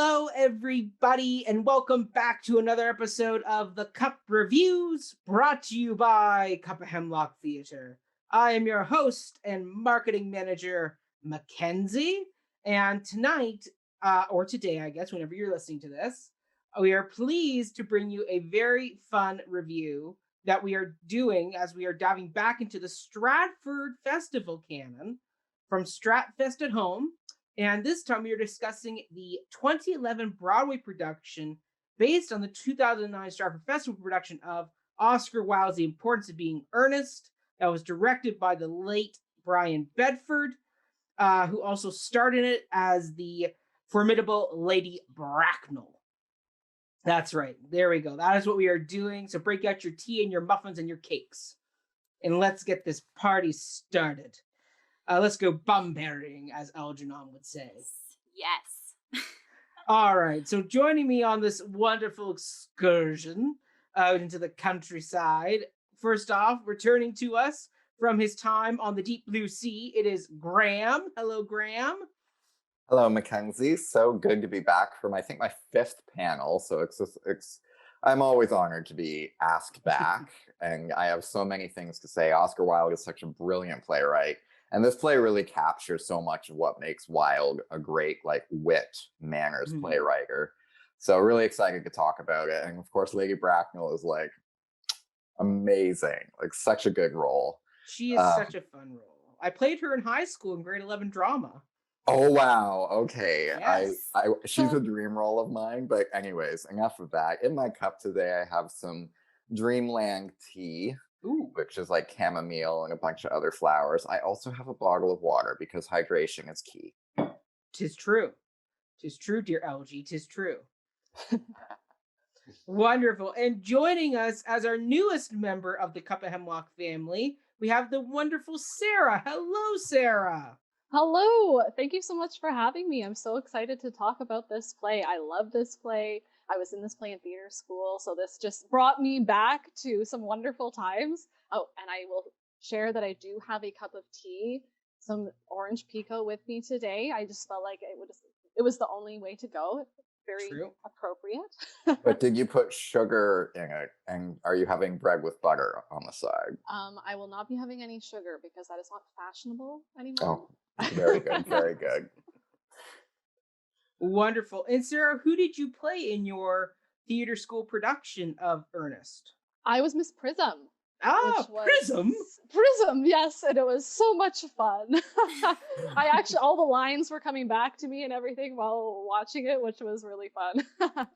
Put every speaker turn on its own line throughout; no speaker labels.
Hello, everybody, and welcome back to another episode of the Cup Reviews, brought to you by Cup of Hemlock Theatre. I am your host and marketing manager, Mackenzie, and tonight, or today, I guess, whenever you're listening to this, we are pleased to bring you a very fun review that we are doing as we are diving back into the Stratford Festival canon from Stratfest at Home. And this time we are discussing the 2011 Broadway production based on the 2009 Stratford Festival production of Oscar Wilde's The Importance of Being Earnest, that was directed by the late Brian Bedford, who also starred in it as the formidable Lady Bracknell. That's right. There we go. That is what we are doing. So break out your tea and your muffins and your cakes. And let's get this party started. Let's go bum-berrying, as Algernon would say.
Yes.
All right. So joining me on this wonderful excursion out into the countryside, first off, returning to us from his time on the deep blue sea, it is Graham. Hello, Graham.
Hello, Mackenzie. So good to be back from, I think, my fifth panel. So I'm always honored to be asked back, and I have so many things to say. Oscar Wilde is such a brilliant playwright. And this play really captures so much of what makes Wilde a great, wit, manners playwright. So really excited to talk about it. And of course, Lady Bracknell is amazing, such a good role.
She is such a fun role. I played her in high school in grade 11 drama.
Oh, wow. Okay.
Yes.
She's a dream role of mine. But anyways, enough of that. In my cup today, I have some Dreamland tea.
Ooh.
Which is chamomile and a bunch of other flowers. I also have a bottle of water because hydration is key.
'Tis true. 'Tis true, dear LG. 'Tis true. Wonderful. And joining us as our newest member of the Cup of Hemlock family, we have the wonderful Sarah. Hello, Sarah.
Hello. Thank you so much for having me. I'm so excited to talk about this play. I love this play. I was in this play in theater school, so this just brought me back to some wonderful times. Oh, and I will share that I do have a cup of tea, some orange pico with me today. I just felt like it was the only way to go. Very
True.
Appropriate.
But did you put sugar in it? And are you having bread with butter on the side?
I will not be having any sugar because that is not fashionable anymore.
Oh, very good, very good.
Wonderful. And Sarah, who did you play in your theater school production of Earnest?
I was Miss Prism.
Ah, Prism?
Prism, yes, and it was so much fun. All the lines were coming back to me and everything while watching it, which was really fun.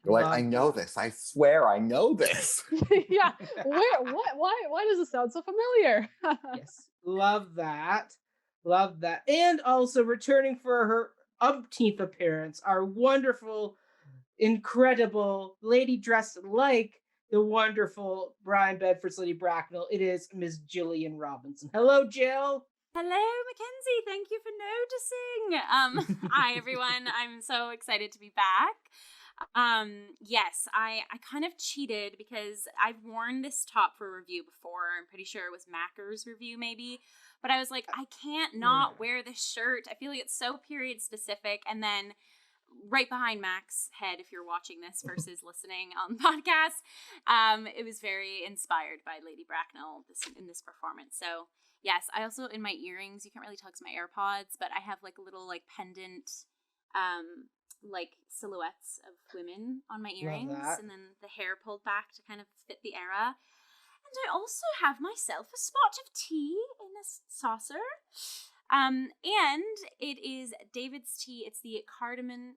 You're I know this. I swear I know this.
Yeah. Why does it sound so familiar?
Yes. Love that. Love that. And also returning for her umpteenth appearance, our wonderful, incredible lady dressed like the wonderful Brian Bedford's Lady Bracknell. It is Ms. Jillian Robinson. Hello, Jill.
Hello, Mackenzie. Thank you for noticing. Hi, everyone. I'm so excited to be back. Yes, I kind of cheated because I've worn this top for review before. I'm pretty sure it was Macker's review, maybe. But I was like, I can't not wear this shirt. I feel like it's so period specific. And then right behind Mac's head, if you're watching this versus listening on the podcast, it was very inspired by Lady Bracknell in this performance. So yes, I also, in my earrings, you can't really tell it's my AirPods, but I have little pendant silhouettes of women on my earrings, and then the hair pulled back to kind of fit the era. And I also have myself a spot of tea in a saucer. And it is David's tea. It's the cardamom,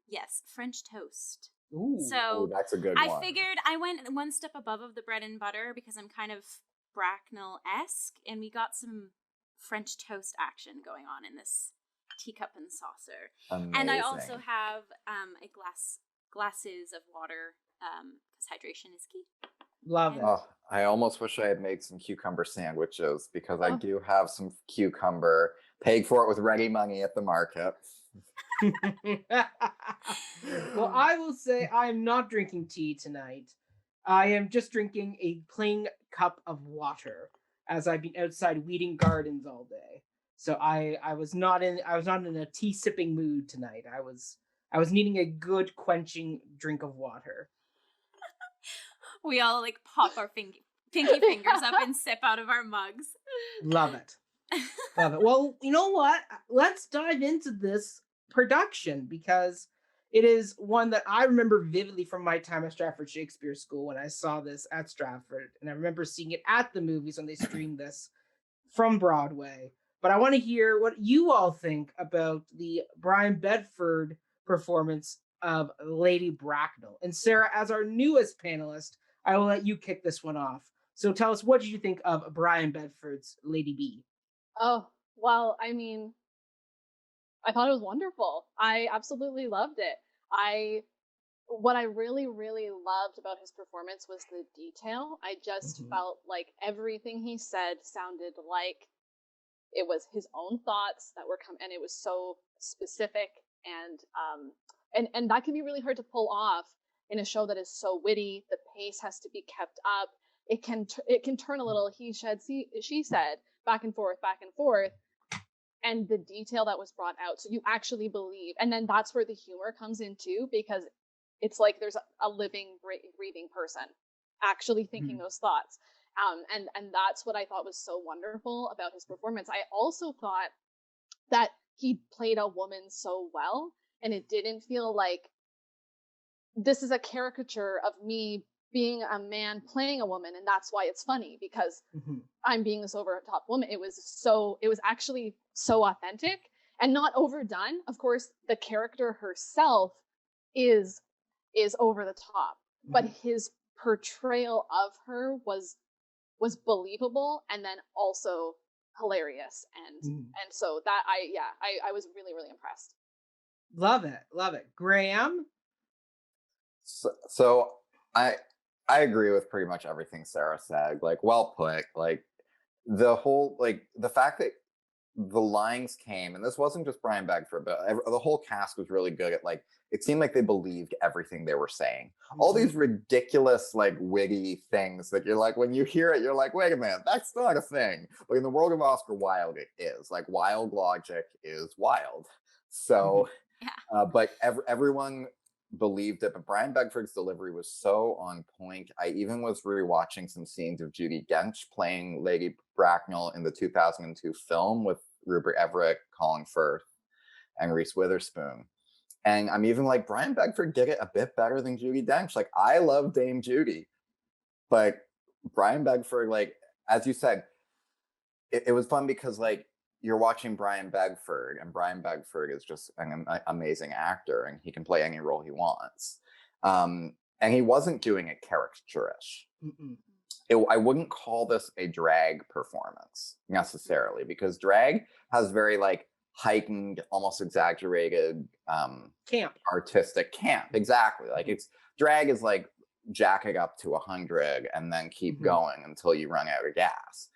yes, French toast.
Ooh.
So
that's a good one.
I figured I went one step above of the bread and butter because I'm kind of Bracknell-esque, and we got some French toast action going on in this teacup and saucer.
Amazing.
And I also have glasses of water because hydration is key.
Love it.
Oh, I almost wish I had made some cucumber sandwiches because I do have some cucumber. Paid for it with ready money at the market.
Well, I will say I am not drinking tea tonight. I am just drinking a plain cup of water as I've been outside weeding gardens all day. So I was not in a tea sipping mood tonight. I was I was needing a good quenching drink of water.
We all like pop our pinky fingers up and sip out of our mugs.
Love it. Love it. Well, you know what? Let's dive into this production because it is one that I remember vividly from my time at Stratford Shakespeare School when I saw this at Stratford. And I remember seeing it at the movies when they streamed this from Broadway. But I want to hear what you all think about the Brian Bedford performance of Lady Bracknell. And Sarah, as our newest panelist, I will let you kick this one off. So tell us, what did you think of Brian Bedford's Lady B?
Oh, well, I mean, I thought it was wonderful. I absolutely loved it. What I really, really loved about his performance was the detail. I just felt like everything he said sounded like it was his own thoughts that were and it was so specific, and that can be really hard to pull off in a show that is so witty. The pace has to be kept up. It can turn a little he said, she said, back and forth, and the detail that was brought out, so you actually believe. And then that's where the humor comes in too, because it's like there's a living, breathing person actually thinking those thoughts. And that's what I thought was so wonderful about his performance. I also thought that he played a woman so well, and it didn't feel like this is a caricature of me being a man playing a woman, and that's why it's funny because I'm being this over the top woman. It was actually so authentic and not overdone. Of course, the character herself is over the top, but his portrayal of her was believable and then also hilarious, and so that I was really, really impressed.
Love it. Graham?
So I agree with pretty much everything Sarah said. Like, well put. Like, the whole, like, the fact that the lines came, and this wasn't just Brian Bedford, but the whole cast was really good at, like, it seemed like they believed everything they were saying. All these ridiculous, like, witty things that you're like, when you hear it, you're like, wait a minute, that's not a thing. But in the world of Oscar Wilde, it is. Like, Wilde logic is wild. So, but everyone believed it. But Brian Bedford's delivery was so on point. I even was rewatching some scenes of Judi Dench playing Lady Bracknell in the 2002 film with Rupert Everett, Colin Firth, and Reese Witherspoon. And I'm even like, Brian Bedford did it a bit better than Judi Dench. Like, I love Dame Judi, but Brian Bedford, like, as you said, it was fun because, like, you're watching Brian Bedford, and Brian Bedford is just an amazing actor, and he can play any role he wants. And he wasn't doing it caricature-ish. I wouldn't call this a drag performance necessarily, because drag has very, like, heightened, almost exaggerated,
camp,
artistic camp. Exactly. Like, it's drag is like jacking up to 100 and then keep going until you run out of gas.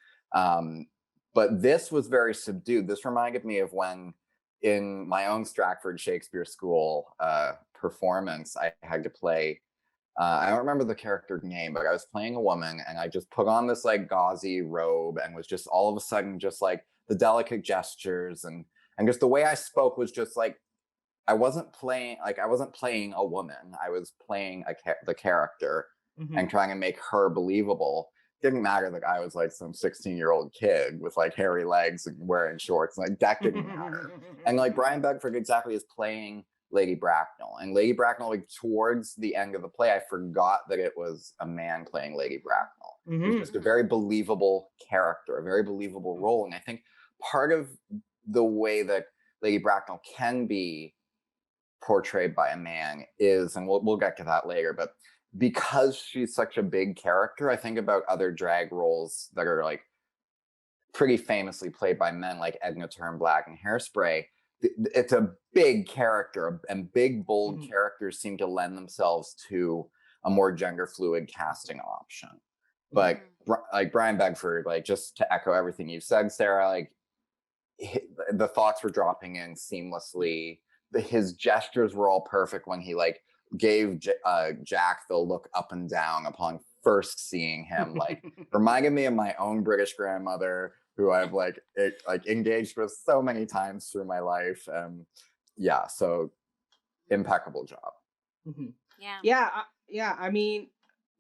But this was very subdued. This reminded me of when, in my own Stratford Shakespeare School performance, I had to play, I don't remember the character's name, but I was playing a woman, and I just put on this, like, gauzy robe, and was just all of a sudden just, like, the delicate gestures and just the way I spoke was just like, I wasn't playing a woman. I was playing the character and trying to make her believable. Didn't matter that I was like some 16-year-old kid with, like, hairy legs and wearing shorts. Like, that didn't matter. And, like, Brian Bedford exactly is playing Lady Bracknell. And Lady Bracknell, like, towards the end of the play, I forgot that it was a man playing Lady Bracknell. It was just a very believable character, a very believable role. And I think part of the way that Lady Bracknell can be portrayed by a man is, and we'll get to that later, but because she's such a big character, I think about other drag roles that are, like, pretty famously played by men, like Edna Turnblad in Hairspray. It's a big character, and big, bold characters seem to lend themselves to a more gender fluid casting option. But like Brian Bedford, like, just to echo everything you said, Sarah, like, the thoughts were dropping in seamlessly. His gestures were all perfect when he, like, gave Jack the look up and down upon first seeing him. Like, reminded me of my own British grandmother, who I've like engaged with so many times through my life. Yeah, so impeccable job.
Mm-hmm.
Yeah.
Yeah. I mean,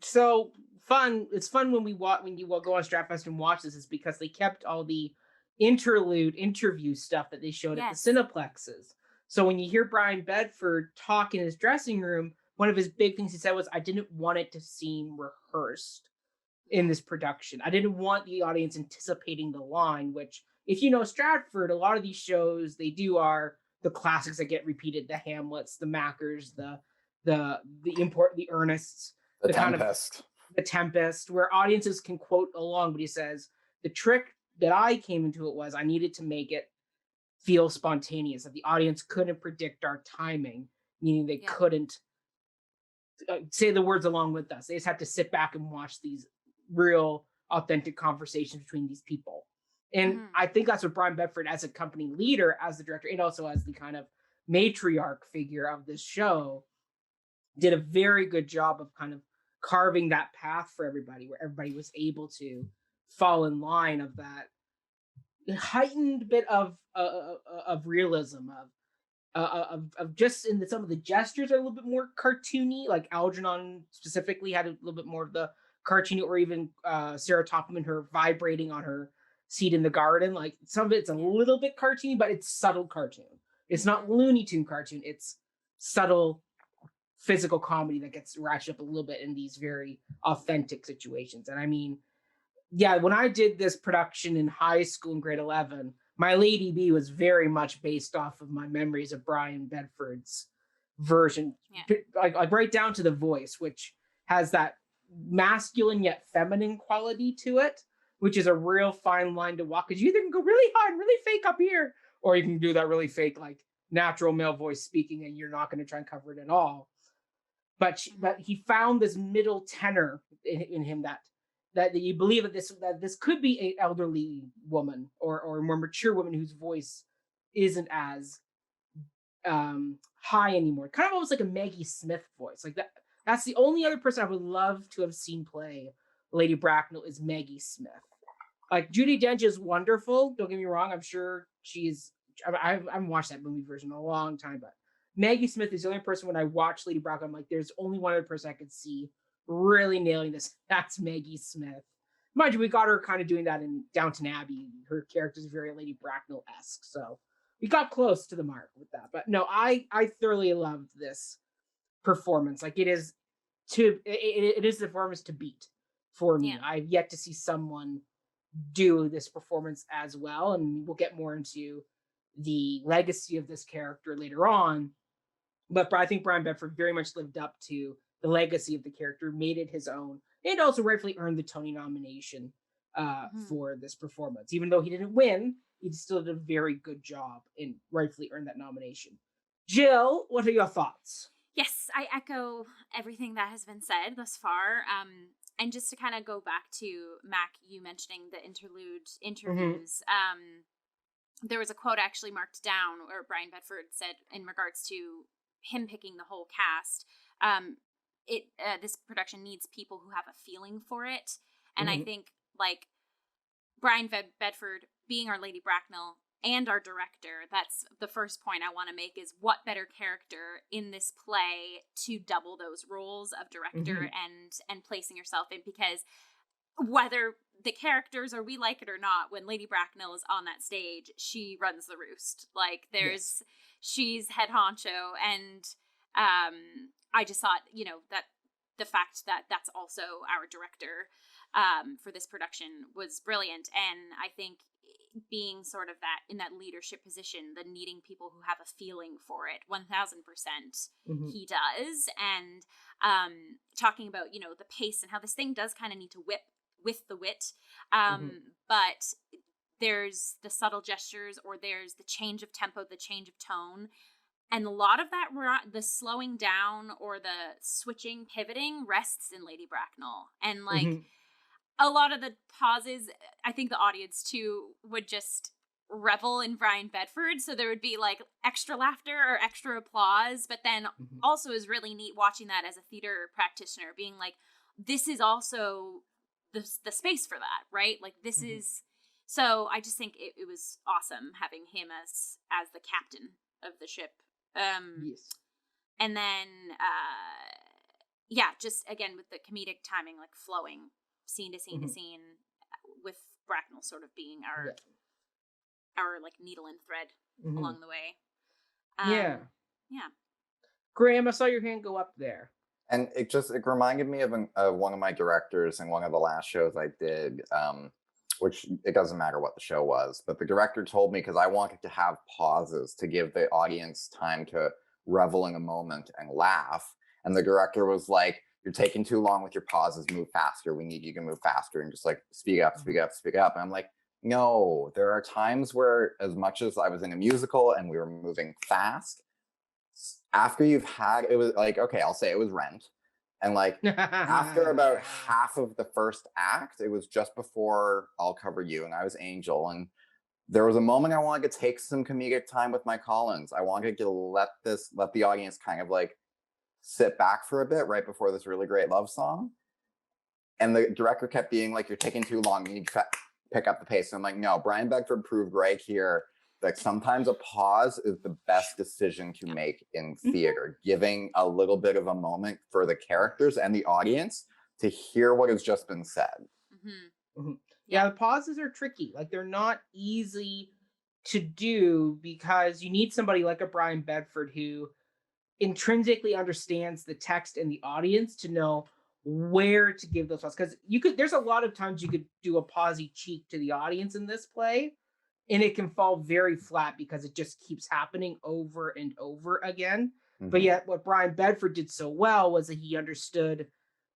so fun. It's fun when you go on Stratfest and watch this, is because they kept all the interlude interview stuff that they showed at the Cineplexes. So when you hear Brian Bedford talk in his dressing room, one of his big things he said was, "I didn't want it to seem rehearsed in this production. I didn't want the audience anticipating the line," which, if you know Stratford, a lot of these shows they do are the classics that get repeated: the Hamlets, the Mackers, the Earnests,
The
kind of
Tempest.
the Tempest, where audiences can quote along. But he says the trick that I came into it was I needed to make it feel spontaneous, that the audience couldn't predict our timing, meaning they couldn't say the words along with us. They just had to sit back and watch these real, authentic conversations between these people. And I think that's what Brian Bedford, as a company leader, as the director, and also as the kind of matriarch figure of this show, did a very good job of kind of carving that path for everybody, where everybody was able to fall in line of that heightened bit of realism, of just in some of the gestures are a little bit more cartoony. Like Algernon specifically had a little bit more of the cartoony, or even Sarah Topham and her vibrating on her seat in the garden. Like some of it's a little bit cartoony, but it's subtle cartoon. It's not Looney Tune cartoon. It's subtle physical comedy that gets ratcheted up a little bit in these very authentic situations. And I mean, yeah, when I did this production in high school in grade 11, my Lady B was very much based off of my memories of Brian Bedford's version, like right down to the voice, which has that masculine yet feminine quality to it, which is a real fine line to walk. Because you either can go really high and really fake up here, or you can do that really fake, like natural male voice speaking, and you're not going to try and cover it at all. But he found this middle tenor in him that you believe that this could be an elderly woman or a more mature woman whose voice isn't as high anymore. Kind of almost like a Maggie Smith voice. Like that. That's the only other person I would love to have seen play Lady Bracknell is Maggie Smith. Like Judi Dench is wonderful. Don't get me wrong. I'm sure she's. I haven't watched that movie version in a long time, but Maggie Smith is the only person when I watch Lady Bracknell, I'm like, there's only one other person I could see really nailing this. That's Maggie Smith. Mind you, we got her kind of doing that in Downton Abbey. Her character is very Lady Bracknell-esque, so we got close to the mark with that. But no, I thoroughly loved this performance. Like it is the performance to beat for me. I've yet to see someone do this performance as well, and we'll get more into the legacy of this character later on. But I think Brian Bedford very much lived up to the legacy of the character, made it his own, and also rightfully earned the Tony nomination for this performance. Even though he didn't win, he still did a very good job and rightfully earned that nomination. Jill, what are your thoughts?
Yes, I echo everything that has been said thus far. And just to kind of go back to Mac, you mentioning the interlude interviews. There was a quote I actually marked down where Brian Bedford said in regards to him picking the whole cast. This production needs people who have a feeling for it. And I think like Brian Bedford being our Lady Bracknell and our director, that's the first point I want to make, is what better character in this play to double those roles of director and placing yourself in, because whether the characters or we like it or not, when Lady Bracknell is on that stage, she runs the roost. Like she's head honcho, and I just thought, that the fact that that's also our director for this production was brilliant. And I think being sort of that in that leadership position, the needing people who have a feeling for it, 1000% he does. And talking about, the pace and how this thing does kind of need to whip with the wit. But there's the subtle gestures, or there's the change of tempo, the change of tone. And a lot of that, the slowing down or the switching, pivoting rests in Lady Bracknell. And like a lot of the pauses, I think the audience too would just revel in Brian Bedford. So there would be like extra laughter or extra applause. But then also is really neat watching that as a theater practitioner, being like, this is also the space for that, right? Like this is, so I just think it was awesome having him as the captain of the ship.
Yes.
And then, just again with the comedic timing, like flowing scene to scene to scene, with Bracknell sort of being our like needle and thread along the way. Yeah.
Graham, I saw your hand go up there.
And it reminded me of one of my directors in one of the last shows I did, which it doesn't matter what the show was, but the director told me, because I wanted to have pauses to give the audience time to revel in a moment and laugh. And the director was like, "You're taking too long with your pauses, move faster. We need you to move faster and just like speak up, speak up, speak up." And I'm like, no, there are times where, as much as I was in a musical and we were moving fast, after you've had, it was like, okay, I'll say it was Rent. And like after about half of the first act, it was just before I'll Cover You, and I was Angel. And there was a moment I wanted to take some comedic time with my Collins. I wanted to let the audience kind of like sit back for a bit right before this really great love song. And the director kept being like, "You're taking too long. You need to pick up the pace." And I'm like, no, Brian Bedford proved right here that sometimes a pause is the best decision to make in theater, giving a little bit of a moment for the characters and the audience to hear what has just been said.
Yeah, the pauses are tricky. Like, they're not easy to do because you need somebody like a Brian Bedford who intrinsically understands the text and the audience to know where to give those pauses. Because there's a lot of times you could do a pausey cheek to the audience in this play, and it can fall very flat because it just keeps happening over and over again. But yet what Brian Bedford did so well was that he understood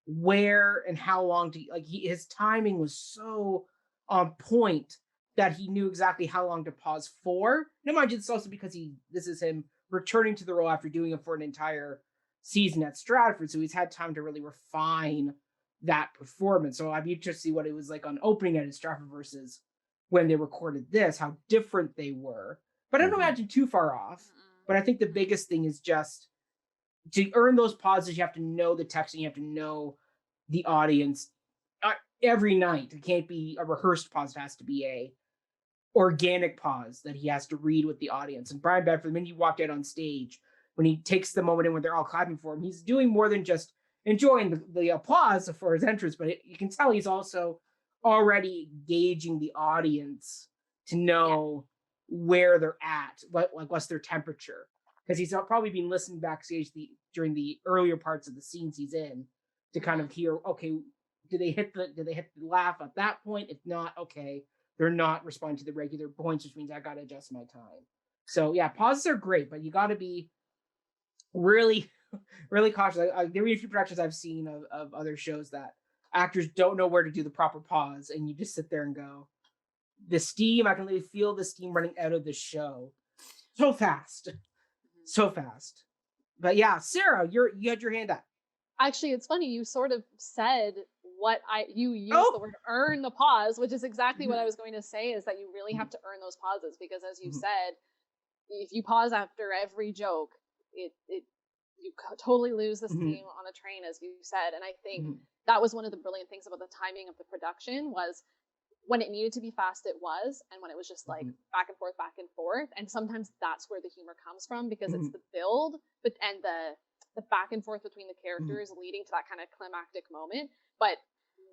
where and how long to, like, his timing was so on point that he knew exactly how long to pause for. Now, mind you, it's also because this is him returning to the role after doing it for an entire season at Stratford, so he's had time to really refine that performance. So I'd be interested to see what it was like on opening night at Stratford versus when they recorded this, how different they were. But I don't imagine too far off. But I think the biggest thing is just to earn those pauses, you have to know the text and you have to know the audience every night. It can't be a rehearsed pause. It has to be a organic pause that he has to read with the audience. And Brian Bedford, when he walked out on stage, when he takes the moment in when they're all clapping for him, he's doing more than just enjoying the applause for his entrance, but you can tell he's also already gauging the audience to know where they're at, what's their temperature, because he's probably been listening backstage during the earlier parts of the scenes he's in to kind of hear, okay, do they hit the laugh at that point? If not, okay, they're not responding to the regular points, which means I got to adjust my time. So yeah, pauses are great, but you got to be really, really cautious. There are a few productions I've seen of other shows that actors don't know where to do the proper pause, and you just sit there and go, the steam, I can really feel the steam running out of the show so fast. But yeah, Sarah, you had your hand up.
Actually, it's funny, you sort of said you used the word earn the pause, which is exactly what I was going to say, is that you really have to earn those pauses, because as you said, if you pause after every joke, you totally lose the steam on a train, as you said. And I think that was one of the brilliant things about the timing of the production, was when it needed to be fast, it was, and when it was just like back and forth. And sometimes that's where the humor comes from, because it's the build, and the back and forth between the characters leading to that kind of climactic moment. But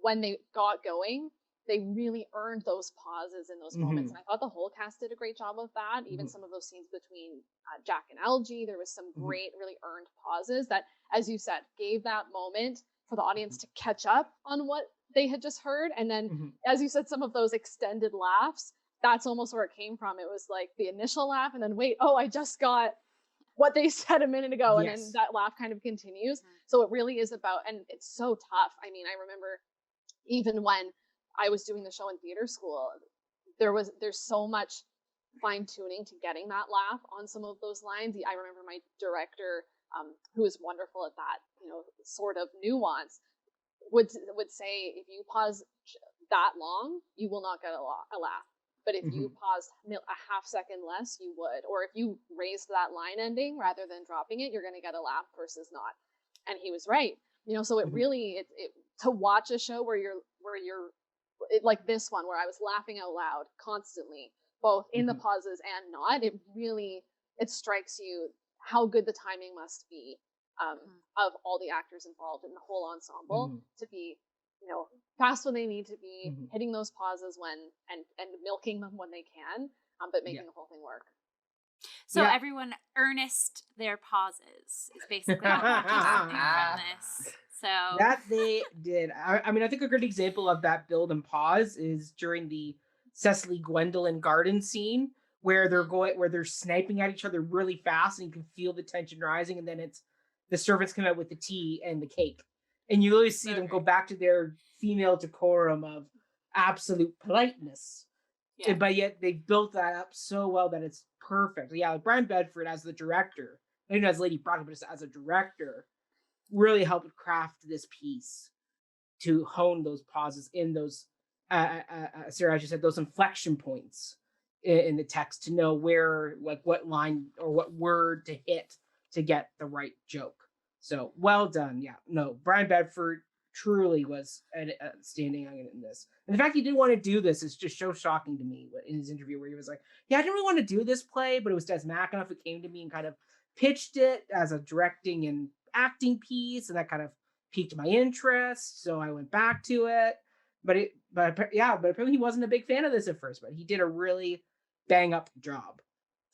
when they got going, they really earned those pauses in those moments. And I thought the whole cast did a great job of that. Even some of those scenes between Jack and Algie, there was some great, really earned pauses that, as you said, gave that moment for the audience to catch up on what they had just heard. And then, as you said, some of those extended laughs, that's almost where it came from. It was like the initial laugh, and then wait, I just got what they said a minute ago. And then that laugh kind of continues. So it really is about, and it's so tough. I mean, I remember even when I was doing the show in theater school, there's so much fine tuning to getting that laugh on some of those lines. I remember my director, who is wonderful at that, sort of nuance, would say, if you pause that long, you will not get a laugh. But if you paused a half second less, you would. Or if you raised that line ending rather than dropping it, you're going to get a laugh versus not. And he was right. So it really, to watch a show where you're like this one, where I was laughing out loud constantly, both in the pauses and not, it strikes you how good the timing must be of all the actors involved in the whole ensemble to be, fast when they need to be, hitting those pauses when and milking them when they can, but making the whole thing work.
So everyone earnest their pauses is basically what we're taking from this. So
that they did. I mean, I think a good example of that build and pause is during the Cecily Gwendolyn garden scene where they're sniping at each other really fast and you can feel the tension rising, and then it's the servants come out with the tea and the cake. And you really see them go back to their female decorum of absolute politeness. Yeah. But yet they built that up so well that it's perfect. Yeah, like Brian Bedford as the director, not even as Lady Bracknell, but just as a director, really helped craft this piece to hone those pauses in those, Sarah, as you said, those inflection points in the text to know where, like what line or what word to hit to get the right joke. So well done. Yeah, no, Brian Bedford truly was standing in this. And the fact he didn't want to do this is just so shocking to me in his interview where he was like, yeah, I didn't really want to do this play, but it was Des McAnuff who came to me and kind of pitched it as a directing and acting piece, and that kind of piqued my interest. So I went back to it. But apparently he wasn't a big fan of this at first, but he did a really bang up job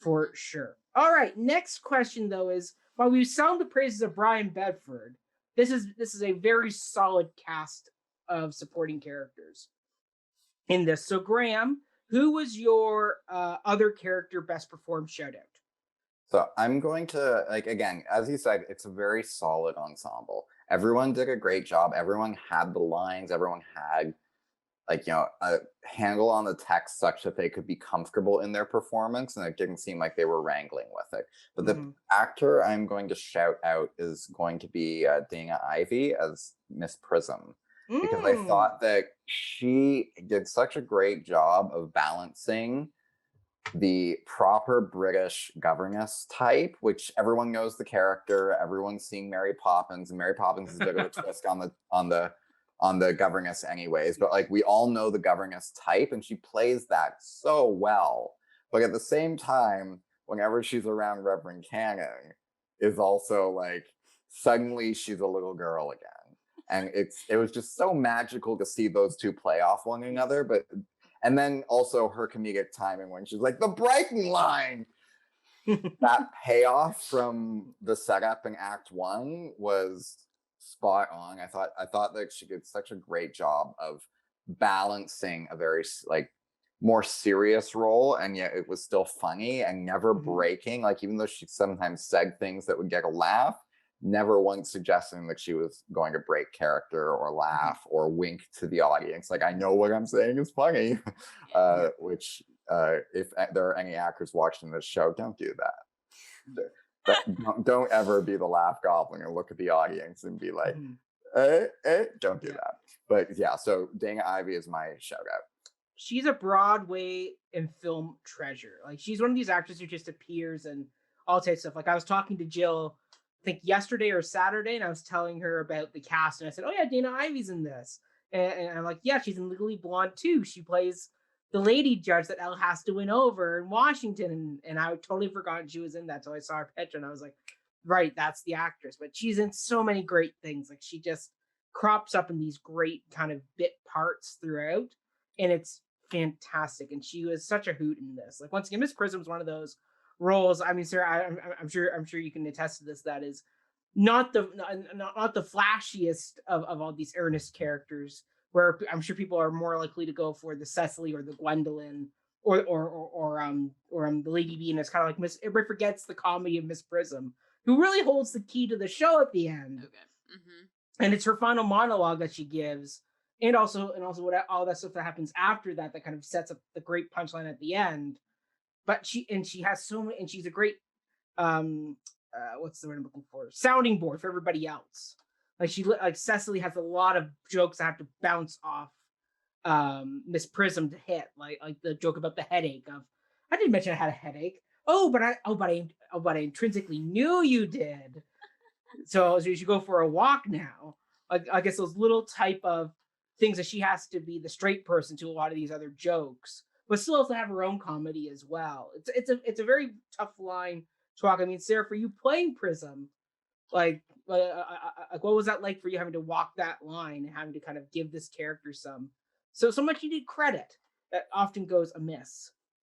for sure. All right, next question though is, while we sound the praises of Brian Bedford, this is a very solid cast of supporting characters in this. So Graham, who was your other character best performed shout out?
So I'm going to, again, as you said, it's a very solid ensemble. Everyone did a great job. Everyone had the lines. Everyone had a handle on the text such that they could be comfortable in their performance, and it didn't seem like they were wrangling with it. But the actor I'm going to shout out is going to be Dana Ivey as Miss Prism, because I thought that she did such a great job of balancing the proper British governess type, which everyone knows the character. Everyone's seen Mary Poppins, and Mary Poppins is a bit of a twist on the governess anyways, but we all know the governess type, and she plays that so well. But at the same time, whenever she's around Reverend Canning, is also suddenly she's a little girl again. And it was just so magical to see those two play off one another. And then also her comedic timing when she's like, the Brighton line. That payoff from the setup in Act 1 was spot on. I thought that she did such a great job of balancing a very more serious role, and yet it was still funny and never breaking. Even though she sometimes said things that would get a laugh, never once suggesting that she was going to break character or laugh or wink to the audience. I know what I'm saying is funny, which if there are any actors watching this show, don't do that. Don't ever be the laugh goblin and look at the audience and be like, don't do that. But yeah, so Dana Ivey is my shout out.
She's a Broadway and film treasure. She's one of these actors who just appears and all types of stuff. I was talking to Jill, I think yesterday or Saturday, and I was telling her about the cast, and I said, oh yeah, Dana Ivey's in this. And I'm like, yeah, she's in Legally Blonde too. She plays the lady judge that Elle has to win over in Washington. And I totally forgotten she was in that. So I saw her picture and I was like, right, that's the actress. But she's in so many great things. She just crops up in these great kind of bit parts throughout. And it's fantastic. And she was such a hoot in this. Once again, Miss Prism's one of those roles. I mean, Sarah, I'm sure you can attest to this. That is not the flashiest of all these Earnest characters, where I'm sure people are more likely to go for the Cecily or the Gwendolyn or the Lady B, and it's kind of everybody forgets the comedy of Miss Prism, who really holds the key to the show at the end. Okay. And it's her final monologue that she gives, and also what all that stuff that happens after that kind of sets up the great punchline at the end. But she has so many, and she's a great what's the word I'm looking for? Sounding board for everybody else. Cecily has a lot of jokes that have to bounce off Miss Prism to hit, like the joke about the headache of, I didn't mention I had a headache. But I intrinsically knew you did. So you should go for a walk now. I guess those little type of things that she has to be the straight person to a lot of these other jokes, but still also have her own comedy as well. It's a very tough line talk. I mean, Sarah, for you playing Prism, like, what was that like for you having to walk that line and having to kind of give this character so much you need credit that often goes amiss?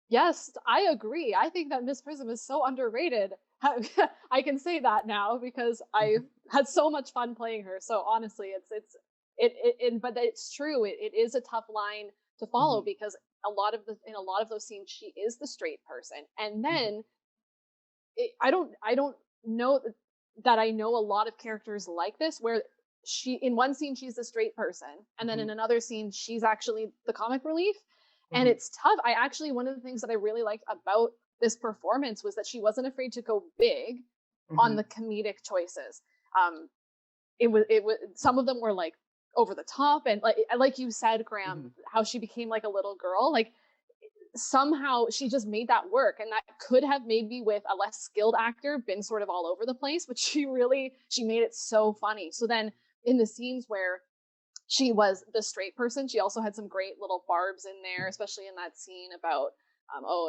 Yes, I agree. I think that Miss Prism is so underrated. I can say that now because I had so much fun playing her. So honestly, but it's true. It is a tough line to follow because in a lot of those scenes, she is the straight person, and then I don't know that I know a lot of characters like this where in one scene she's the straight person, and then in another scene she's actually the comic relief. And it's tough. One of the things that I really liked about this performance was that she wasn't afraid to go big on the comedic choices. It was some of them were like over the top, and like you said, Graham, how she became like a little girl. Like somehow she just made that work, and that could have maybe with a less skilled actor been sort of all over the place, but she made it so funny. So then in the scenes where she was the straight person, she also had some great little barbs in there, especially in that scene about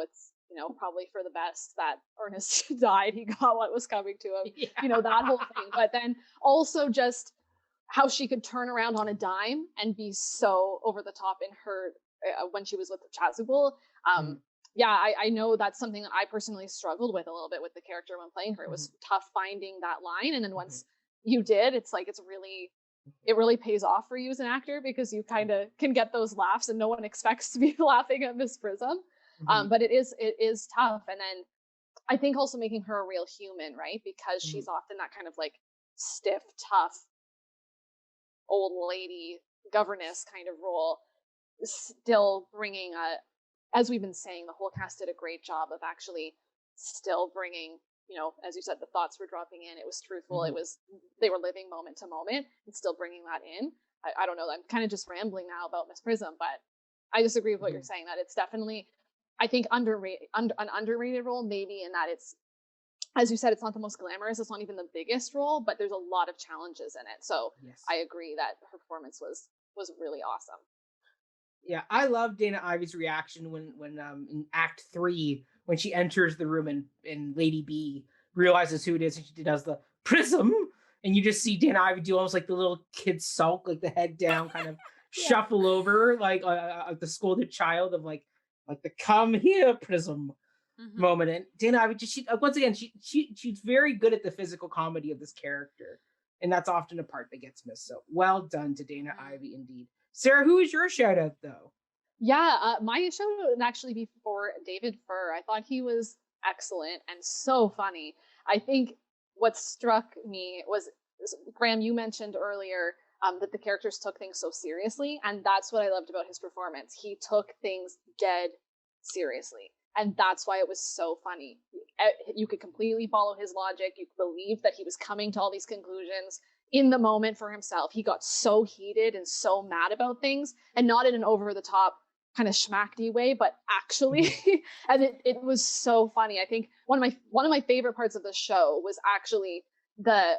it's probably for the best that Earnest died. He got what was coming to him. Yeah. That whole thing. But then also just how she could turn around on a dime and be so over the top in her when she was with Chasuble. I know that's something that I personally struggled with a little bit with the character when playing her. It was tough finding that line, and then once you did, it really pays off for you as an actor because you kind of can get those laughs, and no one expects to be laughing at Miss Prism. But it is tough, and then I think also making her a real human, right? Because she's often that kind of like stiff, tough, old lady governess kind of role, still bringing as we've been saying, the whole cast did a great job of actually still bringing, as you said, the thoughts were dropping in. It was truthful. They were living moment to moment and still bringing that in. I don't know. I'm kind of just rambling now about Miss Prism, but I just agree with what you're saying, that it's definitely, I think, an underrated role, maybe in that it's, as you said, it's not the most glamorous. It's not even the biggest role, but there's a lot of challenges in it. So yes. I agree that her performance was really awesome.
Yeah, I love Dana Ivy's reaction when in Act 3, when she enters the room and Lady B realizes who it is, and she does the Prism, and you just see Dana Ivy do almost like the little kid sulk, like the head down, kind of shuffle over, like the scolded child of like the come here Prism moment. And Dana Ivy once again she's very good at the physical comedy of this character, and that's often a part that gets missed. So well done to Dana Ivy indeed. Sarah, who is your shout out though?
Yeah, my shout out would actually be for David Furr. I thought he was excellent and so funny. I think what struck me was, Graham, you mentioned earlier that the characters took things so seriously, and that's what I loved about his performance. He took things dead seriously, and that's why it was so funny. You could completely follow his logic. You believed that he was coming to all these conclusions in the moment for himself. He got so heated and so mad about things, and not in an over-the-top kind of schmacky way, but actually, and it was so funny. I think one of my favorite parts of the show was actually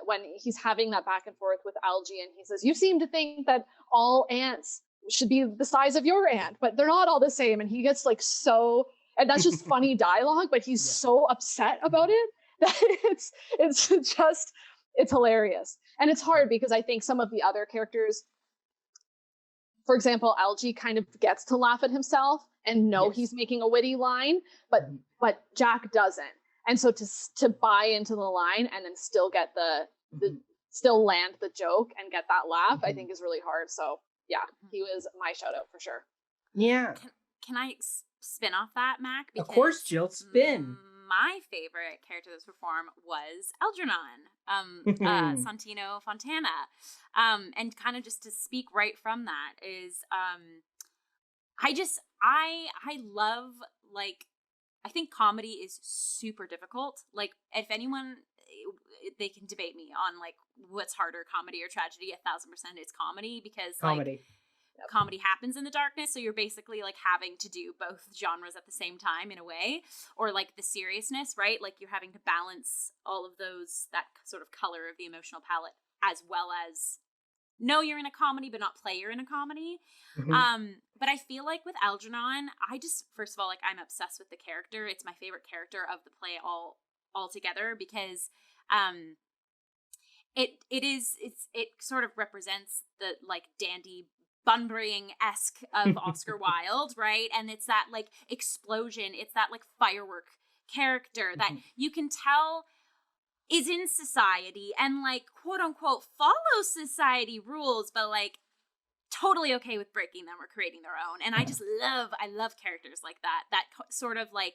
when he's having that back and forth with Algie, and he says, "You seem to think that all ants should be the size of your ant, but they're not all the same." And he gets like so, and that's just funny dialogue, but he's so upset about it that it's hilarious. And it's hard because I think some of the other characters, for example, Algie kind of gets to laugh at himself and know he's making a witty line, but Jack doesn't. And so to buy into the line and then still get still land the joke and get that laugh, I think is really hard. So yeah, he was my shout out for sure.
Yeah.
Can I spin off that, Mac?
Because of course, Jill, spin.
My favorite character that's performed was Algernon, Santino Fontana. And kind of just to speak right from that is, I love, like, I think comedy is super difficult. Like, if anyone, they can debate me on, like, what's harder, comedy or tragedy, 1,000% it's comedy, because
comedy.
Comedy happens in the darkness, so you're basically like having to do both genres at the same time in a way, or like the seriousness, right? Like you're having to balance all of those, that sort of color of the emotional palette, as well as know you're in a comedy but not play you're in a comedy. But I feel like with Algernon, first of all, like, I'm obsessed with the character. It's my favorite character of the play all altogether, because it sort of represents the like dandy Bunburying-esque of Oscar Wilde, right? And it's that like explosion, it's that like firework character that you can tell is in society and like quote unquote follows society rules, but like totally okay with breaking them or creating their own. And I love characters like that sort of like,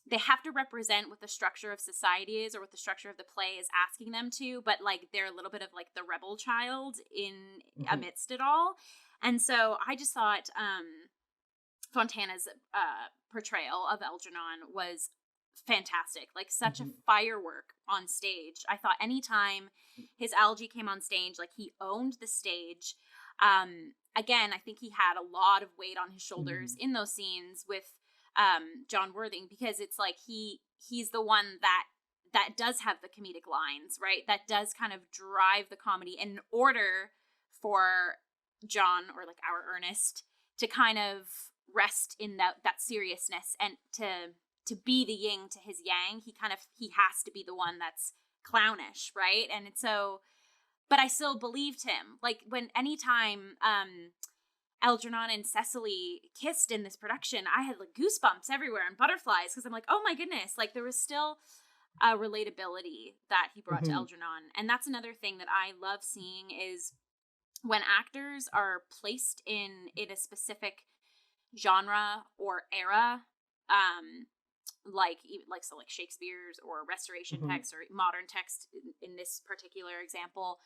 they have to represent what the structure of society is or what the structure of the play is asking them to, but like they're a little bit of like the rebel child in amidst it all. And so I just thought Fontana's portrayal of Algernon was fantastic, like such a firework on stage. I thought anytime his Algie came on stage, like he owned the stage. Again, I think he had a lot of weight on his shoulders in those scenes with John Worthing, because it's like he's the one that does have the comedic lines, right? That does kind of drive the comedy in order for John, or like our Earnest, to kind of rest in that seriousness and to be the yin to his yang. He has to be the one that's clownish, right? And so, but I still believed him. Like anytime Algernon and Cecily kissed in this production, I had like goosebumps everywhere and butterflies, because I'm like, oh my goodness, like there was still a relatability that he brought to Algernon. And that's another thing that I love seeing, is when actors are placed in a specific genre or era, like Shakespeare's or Restoration text or modern text in this particular example,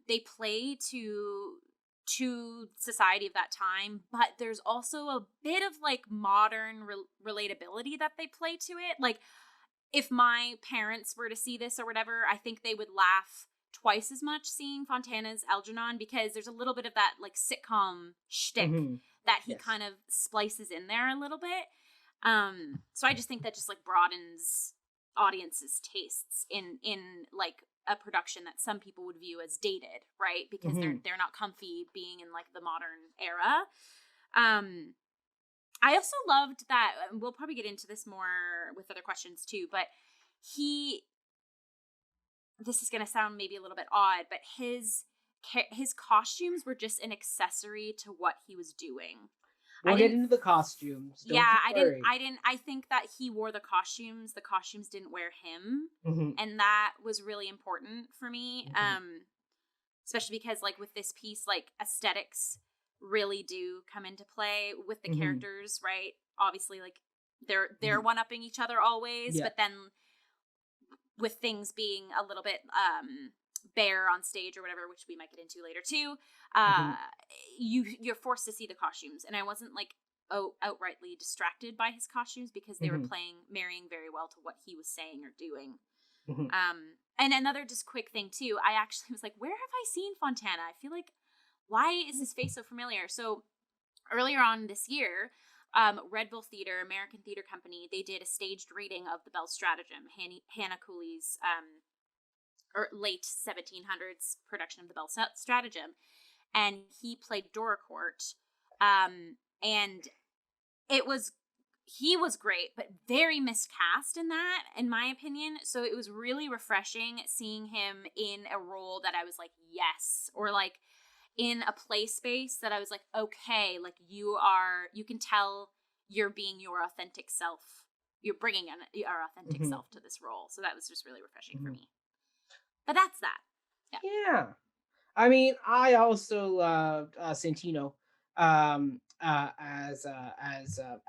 they play to society of that time, but there's also a bit of like modern relatability that they play to it. Like if my parents were to see this or whatever, I think they would laugh twice as much seeing Fontana's Algernon, because there's a little bit of that like sitcom shtick that he kind of splices in there a little bit. So I just think that just like broadens audiences' tastes in like a production that some people would view as dated, right? Because they're not comfy being in like the modern era. I also loved that, and we'll probably get into this more with other questions too, but this is going to sound maybe a little bit odd, but his costumes were just an accessory to what he was doing.
We'll get into the costumes.
I think that he wore the costumes. The costumes didn't wear him. And that was really important for me. Especially because like with this piece, like aesthetics really do come into play with the characters, right? Obviously, like they're one-upping each other always, but then with things being a little bit bare on stage or whatever, which we might get into later too, you're forced to see the costumes, and I wasn't like outrightly distracted by his costumes, because they were marrying very well to what he was saying or doing. And another just quick thing too, I actually was like, where have I seen Fontana? I feel like, why is his face so familiar? So earlier on this year, Redville Theatre, American Theatre Company, they did a staged reading of the Bell Stratagem, Hannah Cooley's late 1700s production of the Bell Stratagem, and he played Doracourt, and he was great, but very miscast in that, in my opinion. So it was really refreshing seeing him in a role that I was like, yes, or like in a play space that I was like, okay, like you can tell you're being your authentic self. You're bringing your authentic self to this role. So that was just really refreshing for me. But that's that.
Yeah. I mean, I also loved Santino as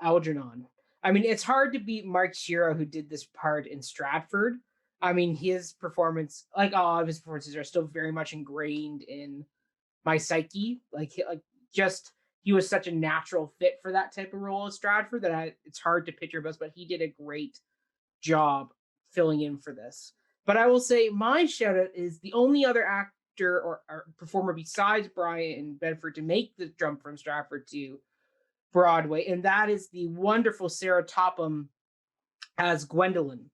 Algernon. I mean, it's hard to beat Mark Shiro, who did this part in Stratford. I mean, his performance, like a lot of his performances, are still very much ingrained in my psyche. He was such a natural fit for that type of role at Stratford that it's hard to picture best, but he did a great job filling in for this. But I will say my shout out is the only other actor or performer besides Brian Bedford to make the jump from Stratford to Broadway, and that is the wonderful Sarah Topham as Gwendolyn.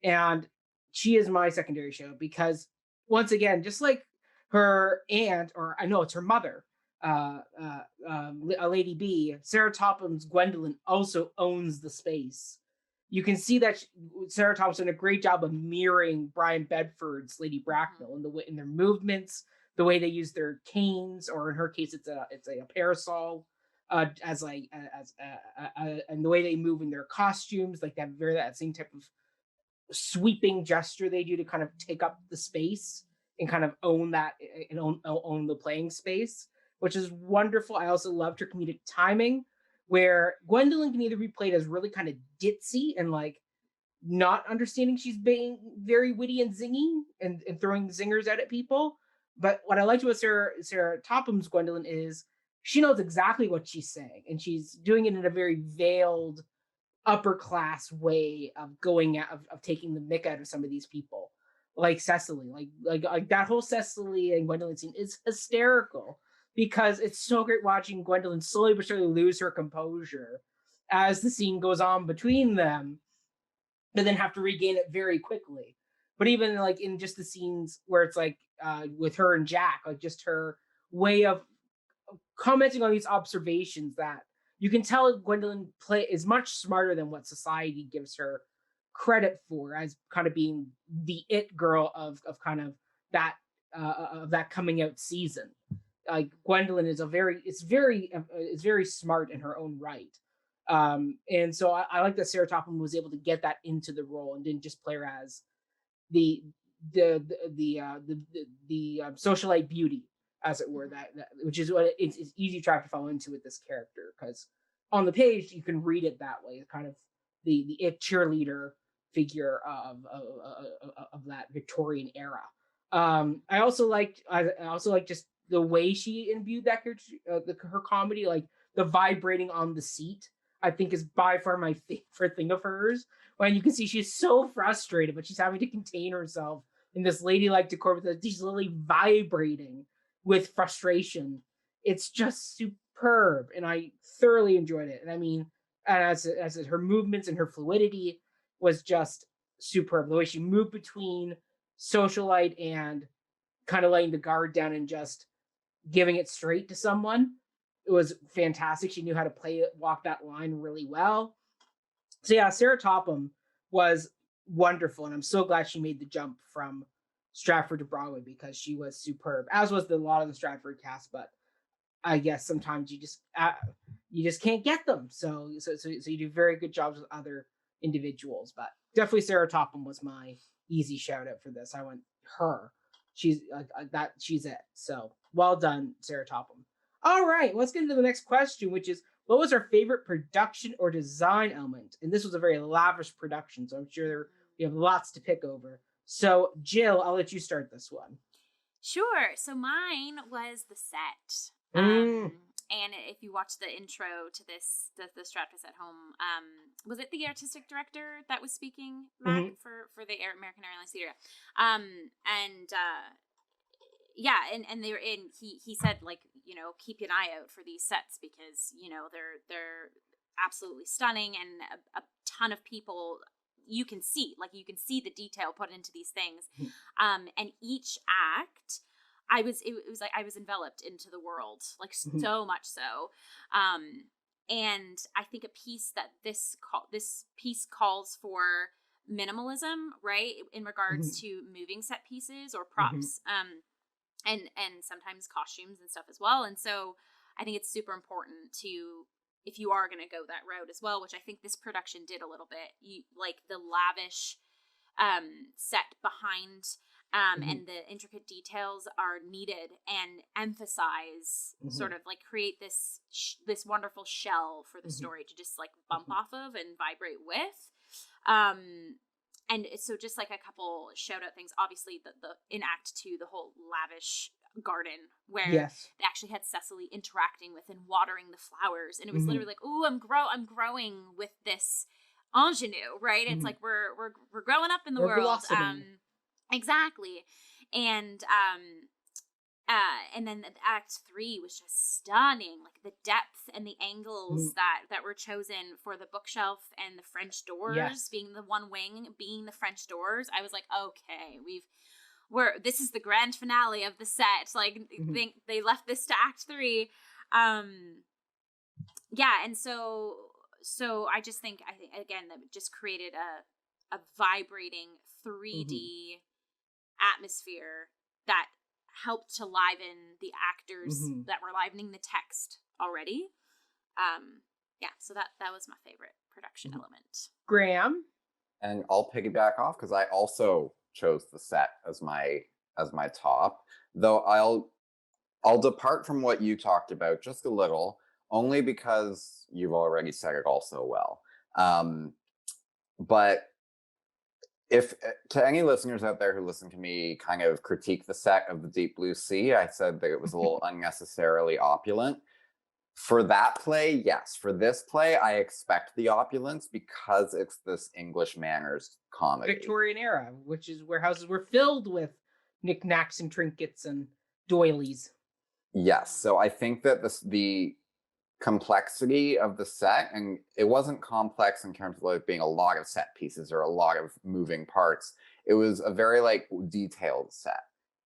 And she is my secondary show because, once again, just like her aunt, or I know it's her mother, Lady B, Sarah Topham's Gwendolyn also owns the space. you can see that Sarah Thompson did a great job of mirroring Brian Bedford's Lady Bracknell in the way, in their movements, the way they use their canes, or in her case, it's a parasol, and the way they move in their costumes, like that same type of sweeping gesture they do to kind of take up the space and kind of own that and own the playing space, which is wonderful. I also loved her comedic timing, where Gwendolyn can either be played as really kind of ditzy and like not understanding she's being very witty and zingy and throwing zingers at people. But what I liked about Sarah Topham's Gwendolyn is she knows exactly what she's saying, and she's doing it in a very veiled, upper class way of going out of taking the mick out of some of these people, like Cecily, like that whole Cecily and Gwendolyn scene is hysterical, because it's so great watching Gwendolyn slowly but surely lose her composure as the scene goes on between them, but then have to regain it very quickly. But even like in just the scenes where it's like with her and Jack, like just her way of commenting on these observations, that you can tell Gwendolyn is much smarter than what society gives her credit for, as kind of being the it girl of kind of that coming out season. Like Gwendolyn is very smart in her own right, and so I like that Sarah Topham was able to get that into the role and didn't just play her as the socialite beauty, as it were, that which is what it's easy to follow into with this character, because on the page you can read it that way, kind of the it cheerleader figure of that Victorian era. I also like just the way she imbued that her comedy, like the vibrating on the seat, I think is by far my favorite thing of hers. When you can see she's so frustrated, but she's having to contain herself in this ladylike decor, with she's literally vibrating with frustration. It's just superb, and I thoroughly enjoyed it. And I mean, as her movements and her fluidity was just superb. The way she moved between socialite and kind of laying the guard down and just giving it straight to someone, it was fantastic. She knew how to walk that line really well. So yeah, Sarah Topham was wonderful, and I'm so glad she made the jump from Stratford to Broadway, because she was superb, as was a lot of the Stratford cast. But I guess sometimes you just can't get them. So you do very good jobs with other individuals, but definitely Sarah Topham was my easy shout out for this. I went her. She's that. She's it. So well done, Sarah Topham. All right, let's get into the next question, which is, what was our favorite production or design element? And this was a very lavish production, so I'm sure we have lots to pick over. So Jill, I'll let you start this one.
Sure. So mine was the set. And if you watch the intro to this, the Stratford at Home, was it the artistic director that was speaking, Matt, for the American Airlines Theatre? Yeah, and they were in. He said, like, you know, keep an eye out for these sets, because you know they're absolutely stunning, and a ton of people you can see the detail put into these things, and each act. It was like I was enveloped into the world, like so much so. And I think a piece that this piece calls for minimalism, right, in regards to moving set pieces or props, and sometimes costumes and stuff as well. And so I think it's super important to, if you are going to go that route as well, which I think this production did a little bit, like the lavish set behind. And the intricate details are needed and emphasize, sort of like create this wonderful shell for the story to just like bump off of and vibrate with. And so just like a couple shout out things, obviously the in Act 2, the whole lavish garden where they actually had Cecily interacting with and watering the flowers. And it was literally like, ooh, I'm growing with this ingenue, right? It's like we're growing up in the world. Blossoming. Exactly. And then Act 3 was just stunning, like the depth and the angles that were chosen for the bookshelf and the French doors being the one wing, being the French doors. I was like, okay, this is the grand finale of the set. Like they left this to Act 3. Yeah, and so so I think again that just created a vibrating 3D atmosphere that helped to liven the actors that were livening the text already. Yeah, so that was my favorite production element.
Graham?
And I'll piggyback off because I also chose the set as my top, though I'll depart from what you talked about just a little, only because you've already said it all so well. But if to any listeners out there who listen to me kind of critique the set of the Deep Blue Sea, I said that it was a little unnecessarily opulent. For that play, yes. For this play, I expect the opulence because it's this English manners comedy.
Victorian era, which is where houses were filled with knickknacks and trinkets and doilies.
Yes. So I think that the complexity of the set, and it wasn't complex in terms of like being a lot of set pieces or a lot of moving parts. It was a very like detailed set.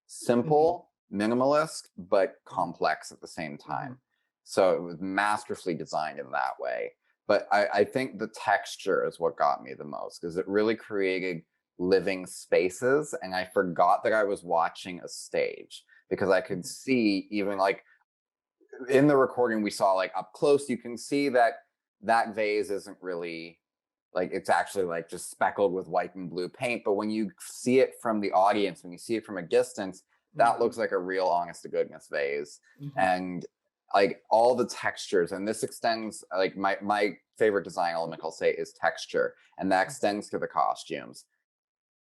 Simple, minimalist, but complex at the same time. So it was masterfully designed in that way. But I think the texture is what got me the most because it really created living spaces. And I forgot that I was watching a stage because I could see even like in the recording we saw like up close, you can see that vase isn't really like, it's actually like just speckled with white and blue paint. But when you see it from the audience, when you see it from a distance, that looks like a real honest to goodness vase. And like all the textures, and this extends like my favorite design element I'll say is texture, and that extends to the costumes.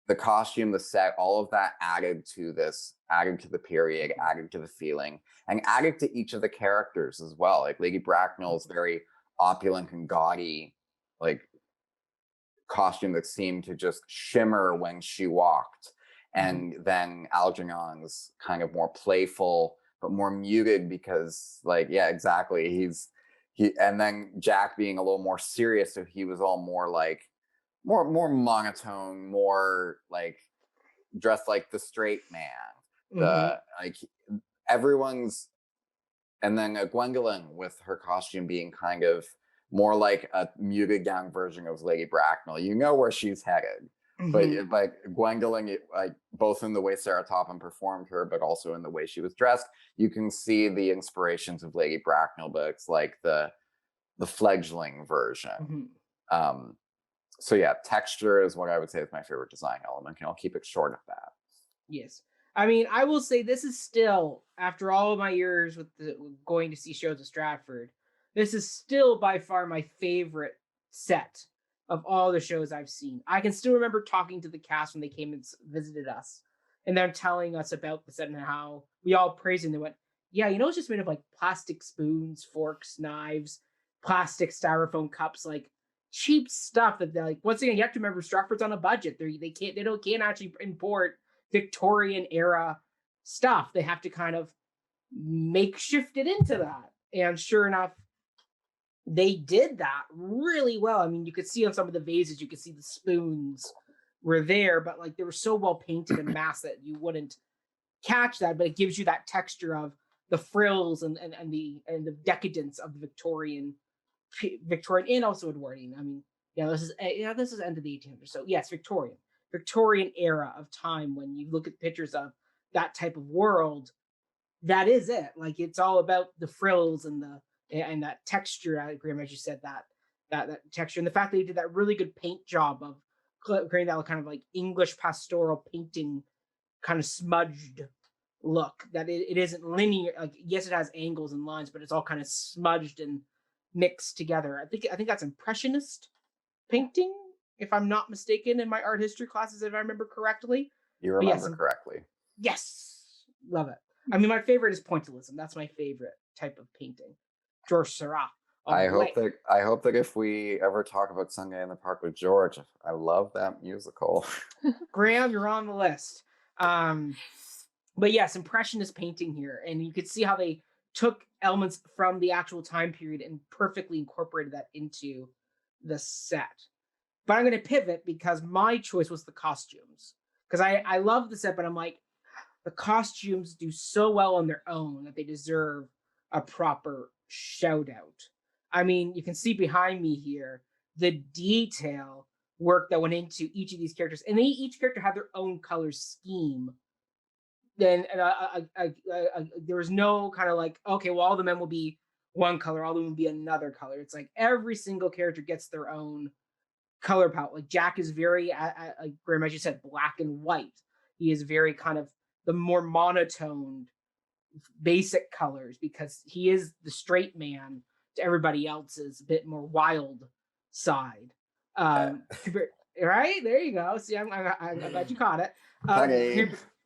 The costume, the set, all of that added to the period, added to the feeling, and added to each of the characters as well. Like Lady Bracknell's very opulent and gaudy, like costume that seemed to just shimmer when she walked. And then Algernon's kind of more playful, but more muted because like, yeah, exactly. And then Jack being a little more serious. So he was all more like, more monotone, more like dressed like the straight man. Like everyone's, and then Gwendolyn with her costume being kind of more like a muted down version of Lady Bracknell. You know where she's headed. But like Gwendolyn, like both in the way Sarah Topham performed her, but also in the way she was dressed, you can see the inspirations of Lady Bracknell, but it's like the fledgling version. So yeah, texture is what I would say is my favorite design element, and I'll keep it short of that.
Yes. I mean, I will say this is still, after all of my years with going to see shows at Stratford, this is still by far my favorite set of all the shows I've seen. I can still remember talking to the cast when they came and visited us, and them telling us about the set and how we all praised it. And they went, yeah, it's just made of like plastic spoons, forks, knives, plastic styrofoam cups, like cheap stuff that they're like, once again, you have to remember Stratford's on a budget. They can't actually import Victorian era stuff. They have to kind of makeshift it into that. And sure enough, they did that really well. I mean, you could see on some of the vases, you could see the spoons were there, but like they were so well painted and masked that you wouldn't catch that. But it gives you that texture of the frills and the decadence of the Victorian and also Edwardian. I mean, this is end of the 1800s. So yes, Victorian era of time. When you look at pictures of that type of world, that is it. Like it's all about the frills and that texture. Graham, as you said, that texture, and the fact that they did that really good paint job of creating that kind of like English pastoral painting, kind of smudged look. That it isn't linear. Like yes, it has angles and lines, but it's all kind of smudged and mixed together. I think that's Impressionist painting, if I'm not mistaken, in my art history classes, if I remember correctly.
You remember correctly.
Yes, love it. I mean, my favorite is pointillism. That's my favorite type of painting. George Seurat.
I hope that if we ever talk about Sunday in the Park with George, I love that musical.
Graham, you're on the list. But yes, Impressionist painting here, and you could see how they took elements from the actual time period and perfectly incorporated that into the set. But I'm going to pivot because my choice was the costumes. Because I love the set, but I'm like, the costumes do so well on their own that they deserve a proper shout out. I mean, you can see behind me here the detail work that went into each of these characters, and each character had their own color scheme. Then there was no kind of like, okay, well, all the men will be one color, all of them will be another color. It's like every single character gets their own color palette. Like Jack is very, like Graham, as you said, black and white. He is very kind of the more monotoned, basic colors because he is the straight man to everybody else's bit more wild side. Right there you go. See, I'm glad you caught it.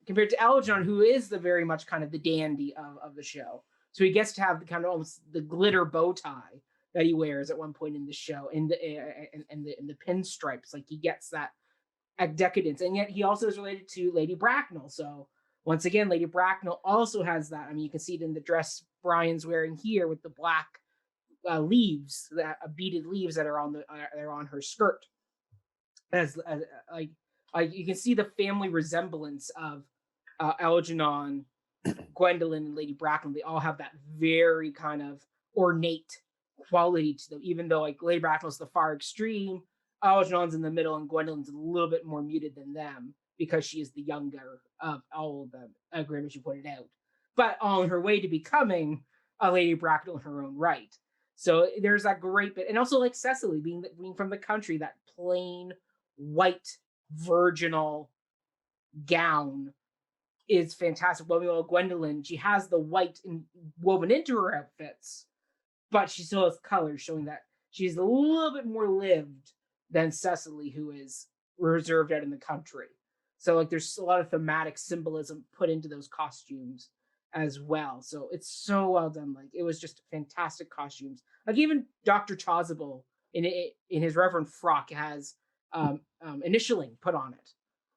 Compared to Algernon, who is the very much kind of the dandy of the show. So he gets to have the kind of almost the glitter bow tie that he wears at one point in the show, in the pinstripes. Like he gets that decadence, and yet he also is related to Lady Bracknell. So once again, Lady Bracknell also has that. I mean, you can see it in the dress Brian's wearing here with the black leaves, that beaded leaves that are on her skirt. As like you can see the family resemblance of Algernon, Gwendolyn, and Lady Bracknell. They all have that very kind of ornate quality to them, even though like Lady Bracknell's the far extreme, Algernon's in the middle, and Gwendolyn's a little bit more muted than them because she is the younger of all of them, Graham, as you pointed out, but on her way to becoming a Lady Bracknell in her own right. So there's that great bit, and also like Cecily being from the country, that plain white virginal gown is fantastic. Well, Gwendolyn, she has the white woven into her outfits, but she still has colors showing that she's a little bit more lived than Cecily, who is reserved out in the country. So like there's a lot of thematic symbolism put into those costumes as well. So it's so well done. Like it was just fantastic costumes. Like even Dr. Chasuble in his reverend frock has initialing put on it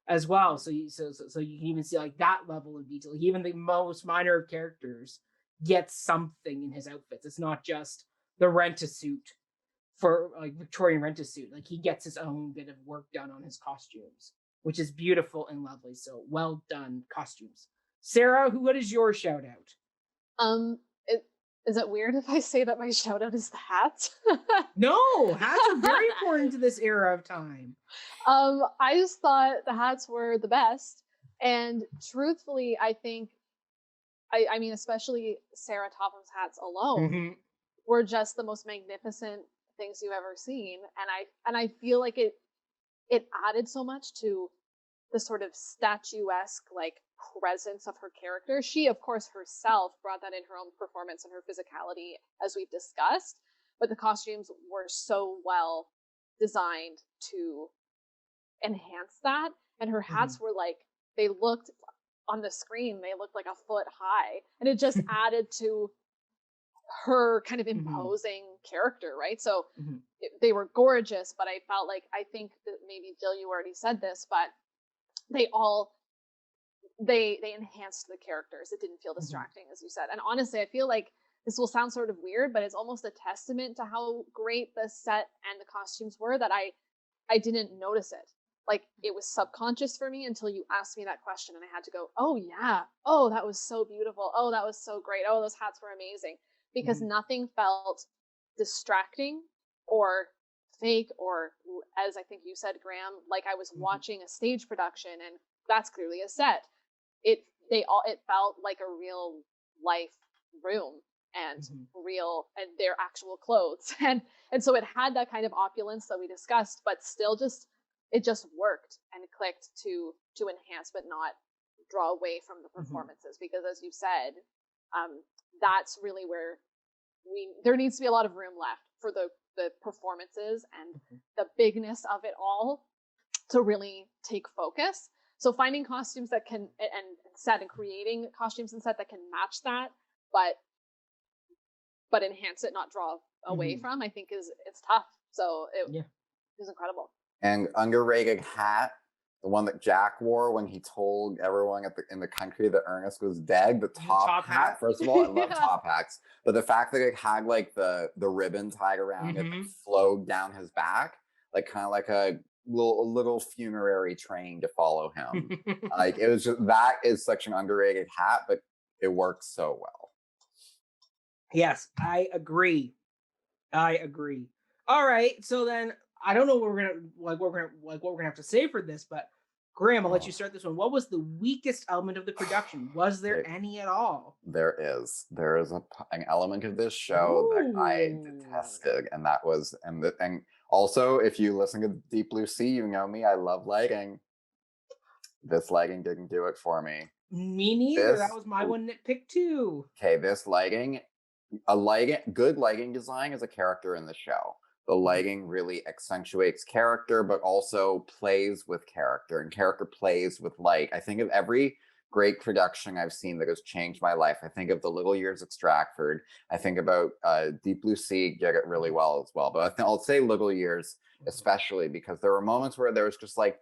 as well. So you can even see like that level of detail. Like, even the most minor of characters gets something in his outfits. It's not just the rent-a-suit for like Victorian rent-a-suit. Like he gets his own bit of work done on his costumes, which is beautiful and lovely. So well done costumes. Sarah, what is your shout out?
Is it weird if I say that my shout out is the hats?
No, hats are very important to this era of time.
I just thought the hats were the best. And truthfully, I think, I mean, especially Sarah Topham's hats alone were just the most magnificent things you've ever seen. And I feel like it added so much to the sort of statuesque like presence of her character. She, of course, herself brought that in her own performance and her physicality, as we've discussed, but the costumes were so well designed to enhance that. And her hats were like, they looked on the screen, they looked like a foot high, and it just added to her kind of imposing character, right? So they were gorgeous, but I felt like, I think that maybe Jill, you already said this, but they enhanced the characters. It didn't feel distracting, as you said. And honestly, I feel like this will sound sort of weird, but it's almost a testament to how great the set and the costumes were that I didn't notice it. Like it was subconscious for me until you asked me that question, and I had to go, oh yeah, oh that was so beautiful, oh that was so great, oh those hats were amazing, because nothing felt distracting or fake, or, as I think you said, Graham, like I was watching a stage production, and that's clearly a set. It felt like a real life room and real, and their actual clothes, and so it had that kind of opulence that we discussed, but still it just worked and clicked to enhance but not draw away from the performances, because as you said, that's really where there needs to be a lot of room left for the performances and the bigness of it all to really take focus. So finding costumes that can, and creating costumes and set that can match that, but enhance it, not draw away from, I think it's tough. So it was incredible.
And underrated hat, the one that Jack wore when he told everyone in the country that Ernest was dead. The top hat. First of all, I love top hats, but the fact that it had like the ribbon tied around it that flowed down his back, like kind of like a little funerary train to follow him. Like it was just, that is such an underrated hat, but it works so well.
Yes, I agree. I agree. All right, so then I don't know what we're gonna have to say for this, but Graham, I'll let you
Oh,
start this one. What was the weakest element of the production? Was there
okay,
any at all?
there is an element of this show that I
Ooh.
detested, and that was and also if you listen to Deep Blue Sea, you know me, I love lighting. This lighting didn't do it for me.
Me neither. That
This
was my one nitpick too.
okay, this lighting, good lighting design is a character in the show. The
Mhm.
lighting really accentuates character, but also plays with character, and character plays with light. I think of every great production I've seen that has changed my life. I think of The Little Years at Stratford. I think about Deep Blue Sea did it really well as well. But I'll say Little Years especially because there were moments where there was just like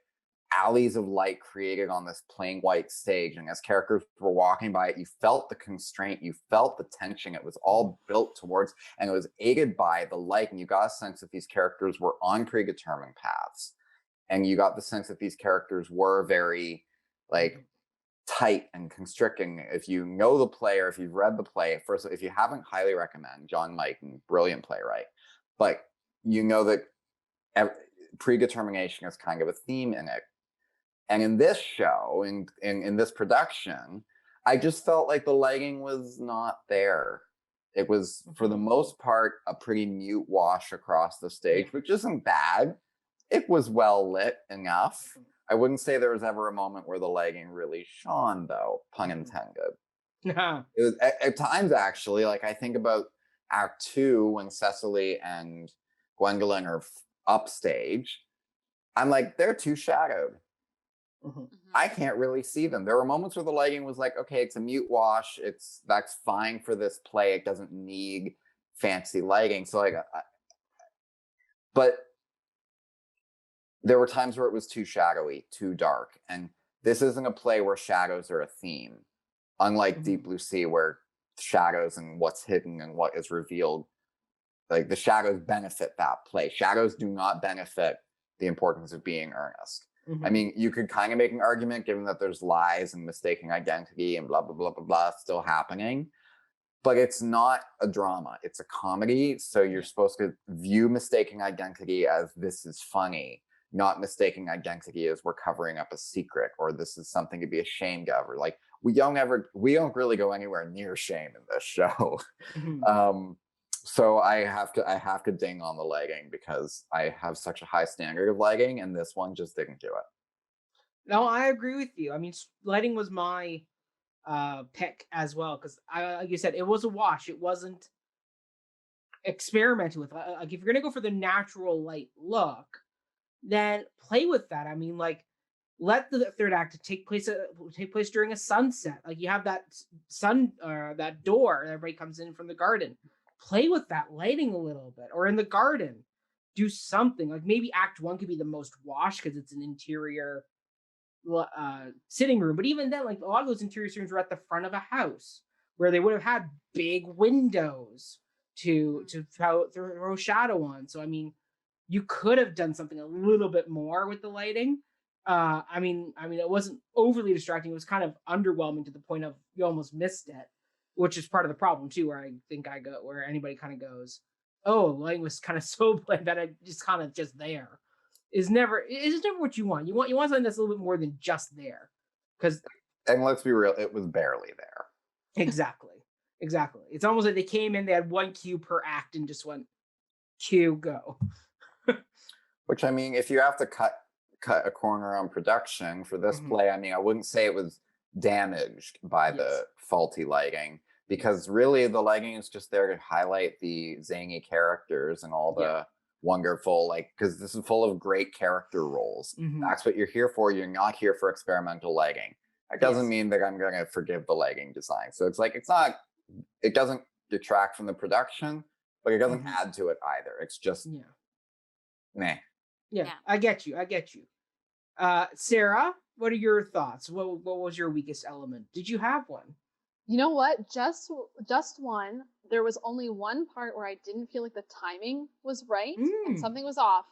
alleys of light created on this plain white stage. And as characters were walking by it, you felt the constraint, you felt the tension. It was all built towards, and it was aided by the light. And you got a sense that these characters were on predetermined paths. And you got the sense that these characters were very like tight and constricting. If you know the play or if you've read the play, first, if you haven't, highly recommend John Mighton, brilliant playwright. But you know that predetermination is kind of a theme in it. And in this show, in this production, I just felt like the lighting was not there. It was, for the most part, a pretty mute wash across the stage, which isn't bad. It was well lit enough. I wouldn't say there was ever a moment where the lighting really shone, though, pun intended. It was at times actually, like I think about Act Two when Cecily and Gwendolyn are upstage. I'm like, they're too shadowed.
Mhm.
I can't really see them. There were moments where the lighting was like, okay, it's a mute wash. That's fine for this play. It doesn't need fancy lighting. So like, but there were times where it was too shadowy, too dark. And this isn't a play where shadows are a theme, unlike Deep
Mhm.
Blue Sea, where shadows and what's hidden and what is revealed, like the shadows benefit that play. Shadows do not benefit the importance of being earnest. I
Mhm.
mean, you could kind of make an argument given that there's lies and mistaking identity and blah, blah, blah, blah, blah still happening, but it's not a drama. It's a comedy. So you're supposed to view mistaking identity as this is funny, not mistaking identity as we're covering up a secret or this is something to be ashamed of, or like we don't really go anywhere near shame in this show.
Mhm.
So I have to ding on the lighting because I have such a high standard of lighting, and this one just didn't do it.
No, I agree with you. I mean, lighting was my pick as well because I, like you said, it was a wash. It wasn't experimented with. Like if you're gonna go for the natural light look, then play with that. I mean, like let the third act take place during a sunset. Like you have that sun or that door, and everybody comes in from the garden. Play with that lighting a little bit, or in the garden, do something. Like maybe Act One could be the most washed because it's an interior sitting room. But even then, like a lot of those interior rooms were at the front of a house where they would have had big windows to throw shadow on. So I mean, you could have done something a little bit more with the lighting. I mean, it wasn't overly distracting. It was kind of underwhelming to the point of you almost missed it, which is part of the problem too. Where I think I go, where anybody kind of goes, "Oh, lighting was kind of so bland that I just kind of just there." Is never what you want. You want something that's a little bit more than just there, because
And let's be real, it was barely there.
exactly. It's almost like they came in, they had one cue per act, and just went cue go.
Which I mean, if you have to cut a corner on production for this
Mhm.
play, I mean, I wouldn't say it was damaged by
Yes.
the faulty lighting because really the lighting is just there to highlight the zany characters and all
Yeah.
the wonderful, like, because this is full of great character roles.
Hmm.
That's what you're here for. You're not here for experimental lighting. That doesn't
Yes.
mean that I'm going to forgive the lighting design. So it's like, it's not, it doesn't detract from the production, but it doesn't
Hmm.
add to it either. It's just,
Yeah.
meh.
Yeah.
Yeah.
I get you. I get you. Sarah, what are your thoughts? What was your weakest element? Did you have one?
You know what? Just one. There was only one part where I didn't feel like the timing was right and
Mm.
something was off,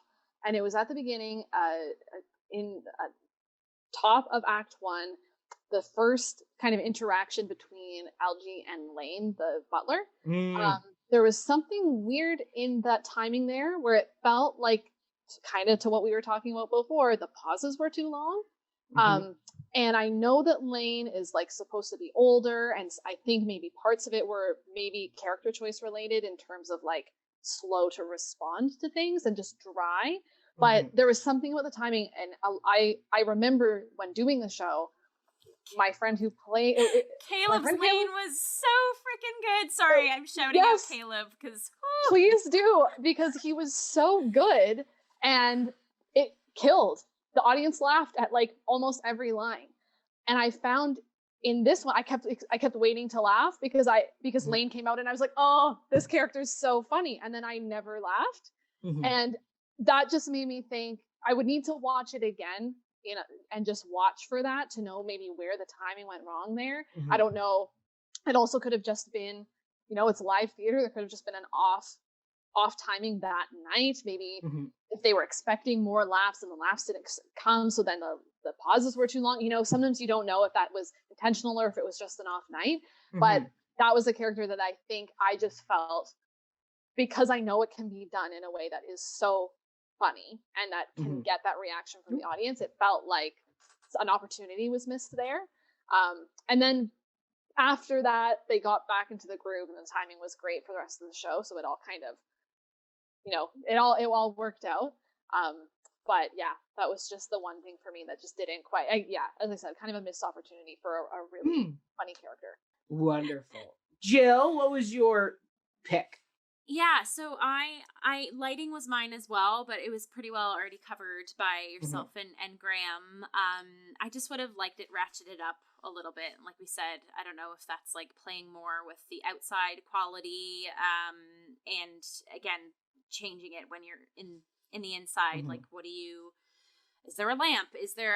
and it was at the beginning, in top of Act One, the first kind of interaction between Algie and Lane, the butler.
Mm.
there was something weird in that timing there where it felt like, kind of to what we were talking about before, the pauses were too long. And I know that Lane is like supposed to be older, and I think maybe parts of it were maybe character choice related in terms of like slow to respond to things and just dry. But there was something about the timing, and I remember when doing the show, my friend who played
Caleb's Lane was so freaking good. Sorry, I'm shouting out Caleb because
please do, because he was so good and it killed. The audience laughed at like almost every line. And I found in this one, I kept waiting to laugh because Lane came out and I was like, oh, this character is so funny. And then I never laughed. And that just made me think I would need to watch it again, and just watch for that to know maybe where the timing went wrong there. I don't know. It also could have just been, it's live theater. There could have just been an off timing that night. Maybe if they were expecting more laughs and the laughs didn't come, so then the pauses were too long. Sometimes you don't know if that was intentional or if it was just an off night. But that was a character that I think I just felt, because I know it can be done in a way that is so funny and that can get that reaction from the audience, it felt like an opportunity was missed there. And then after that, they got back into the groove and the timing was great for the rest of the show. So it all kind of, it all worked out. But yeah, that was just the one thing for me that just didn't quite, as I said, kind of a missed opportunity for a really funny character.
Wonderful. Jill, what was your pick?
Yeah, so I lighting was mine as well, but it was pretty well already covered by yourself and Graham. I just would have liked it ratcheted up a little bit. Like we said, I don't know if that's like playing more with the outside quality, and again, changing it when you're in the inside. Like, is there a lamp? Is there,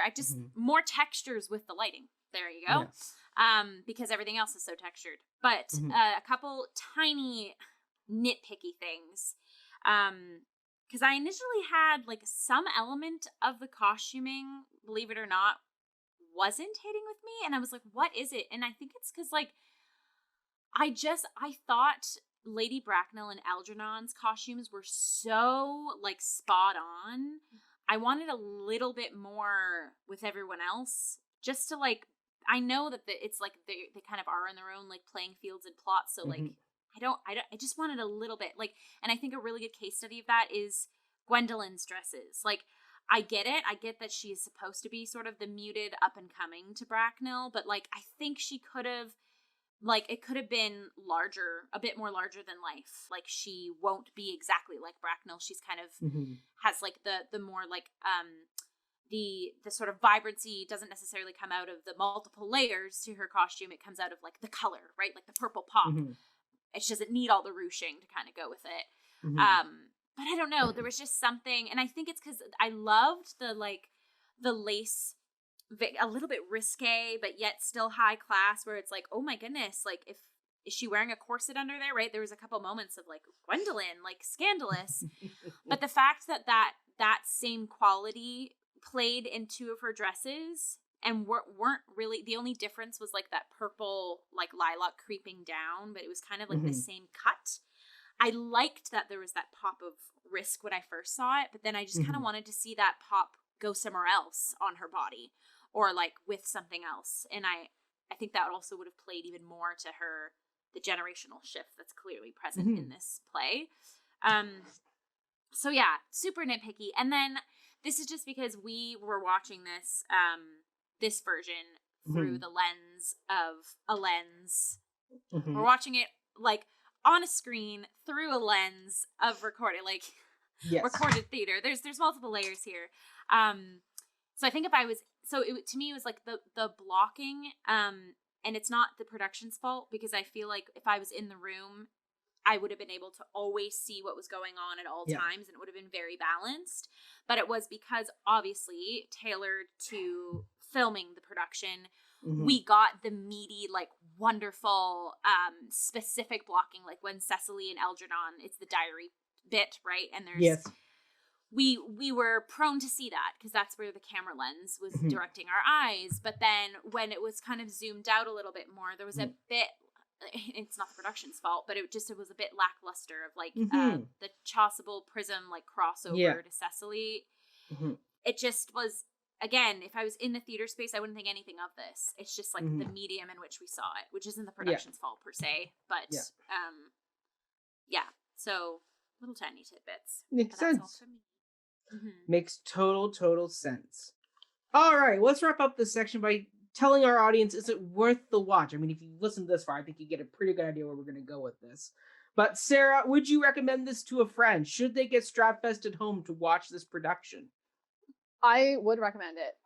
more textures with the lighting. There you go. Yes. Because everything else is so textured. But a couple tiny nitpicky things, because I initially had like some element of the costuming, believe it or not, wasn't hitting with me, and I was like, what is it? And I think it's because like I thought Lady Bracknell and Algernon's costumes were so like spot on. I wanted a little bit more with everyone else, just to like, I know that it's like they kind of are in their own like playing fields and plots, so like I just wanted a little bit, like, and I think a really good case study of that is Gwendolyn's dresses. Like, I get it. I get that she is supposed to be sort of the muted up and coming to Bracknell, but like, I think she could have, like, it could have been larger, a bit more larger than life. Like, she won't be exactly like Bracknell. She's kind of has like the more like, the sort of vibrancy doesn't necessarily come out of the multiple layers to her costume. It comes out of like the color, right? Like the purple pop. She doesn't need all the ruching to kind of go with it. But I don't know. There was just something, and I think it's because I loved the lace, a little bit risque, but yet still high class, where it's like, oh my goodness, like is she wearing a corset under there, right? There was a couple moments of like, Gwendolyn, like scandalous. But the fact that same quality played in two of her dresses, and weren't really, the only difference was like that purple like lilac creeping down, but it was kind of like the same cut. I liked that there was that pop of risk when I first saw it, but then I just kind of wanted to see that pop go somewhere else on her body, or like with something else. And I think that also would have played even more to the generational shift that's clearly present in this play. So yeah, super nitpicky. And then this is just because we were watching this version through the lens of a lens. We're watching it like on a screen through a lens of recorded, like recorded theater. There's multiple layers here. So I think to me it was like the blocking, and it's not the production's fault, because I feel like if I was in the room, I would have been able to always see what was going on at all times, and it would have been very balanced. But it was because obviously tailored to filming the production, we got the meaty, like wonderful, specific blocking, like when Cecily and Algernon, it's the diary bit, right? And there's we were prone to see that because that's where the camera lens was directing our eyes. But then when it was kind of zoomed out a little bit more, there was a bit it's not the production's fault, but it was a bit lackluster of like the Chasuble Prism like crossover to Cecily. It just was, again, if I was in the theater space, I wouldn't think anything of this. It's just like the medium in which we saw it, which isn't the production's fault per se, but so little tiny tidbits.
Makes
That's
sense.
all for me.
Makes total sense. All right, let's wrap up this section by telling our audience, is it worth the watch? I mean, if you've listened this far, I think you get a pretty good idea where we're going to go with this. But Sarah, would you recommend this to a friend? Should they get strap-fest at home to watch this production?
I would recommend it.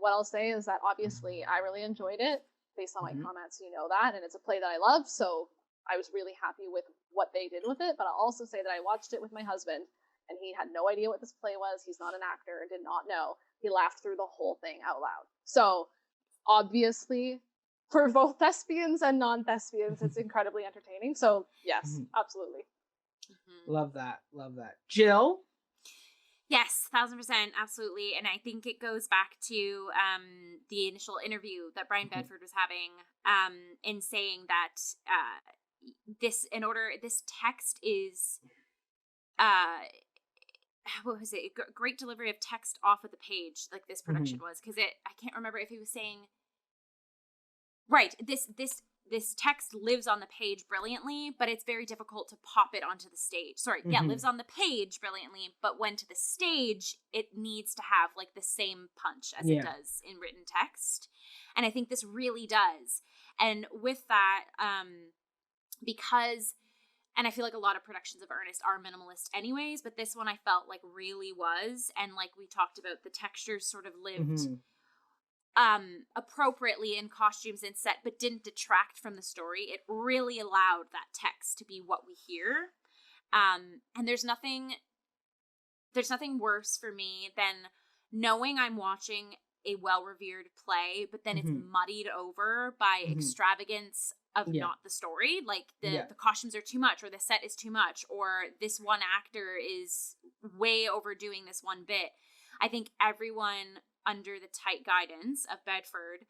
What I'll say is that obviously I really enjoyed it based on my comments, you know that, and it's a play that I love, so I was really happy with what they did with it. But I'll also say that I watched it with my husband, and he had no idea what this play was. He's not an actor and did not know. He laughed through the whole thing out loud. So obviously, for both thespians and non-thespians, it's incredibly entertaining. So yes, absolutely.
Love that. Jill?
Yes, 1000%, absolutely. And I think it goes back to the initial interview that Brian Bedford was having in saying that this text is what was it? Great delivery of text off of the page, like this production was, because I can't remember if he was saying, right, this text lives on the page brilliantly, but it's very difficult to pop it onto the stage. Sorry, lives on the page brilliantly, but when to the stage, it needs to have like the same punch as it does in written text. And I think this really does. And with that, because, and I feel like a lot of productions of Earnest are minimalist anyways, but this one I felt like really was. And like we talked about, the textures sort of lived appropriately in costumes and set, but didn't detract from the story. It really allowed that text to be what we hear. And there's nothing worse for me than knowing I'm watching a well-revered play, but then it's muddied over by extravagance of not the story. Like the costumes are too much, or the set is too much, or this one actor is way overdoing this one bit. I think everyone under the tight guidance of Bedford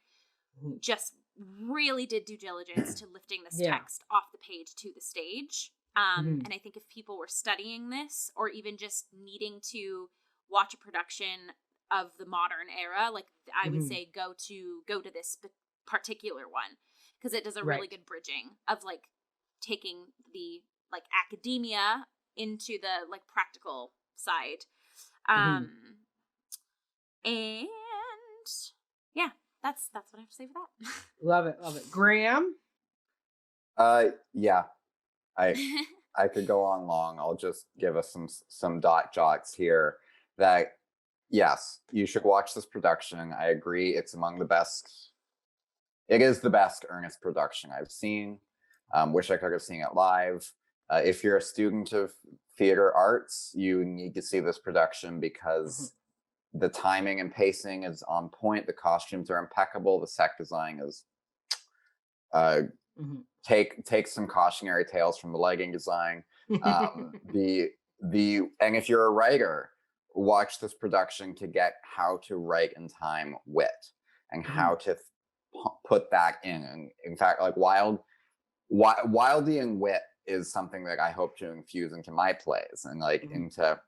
just really did due diligence to lifting this text off the page to the stage. And I think if people were studying this, or even just needing to watch a production of the modern era, like I would say go to this particular one, because it does a really good bridging of like taking the like academia into the like practical side. And yeah, that's what I have to say for that.
Love it. Graham?
Yeah, I could go on long. I'll just give us some jots here that, yes, you should watch this production. I agree. It's among the best. It is the best Earnest production I've seen. Wish I could have seen it live. If you're a student of theater arts, you need to see this production because the timing and pacing is on point. The costumes are impeccable. The set design is take some cautionary tales from the legging design. And if you're a writer, watch this production to get how to write in time wit and how to put that in. And in fact, like Wildean wit is something that I hope to infuse into my plays and like into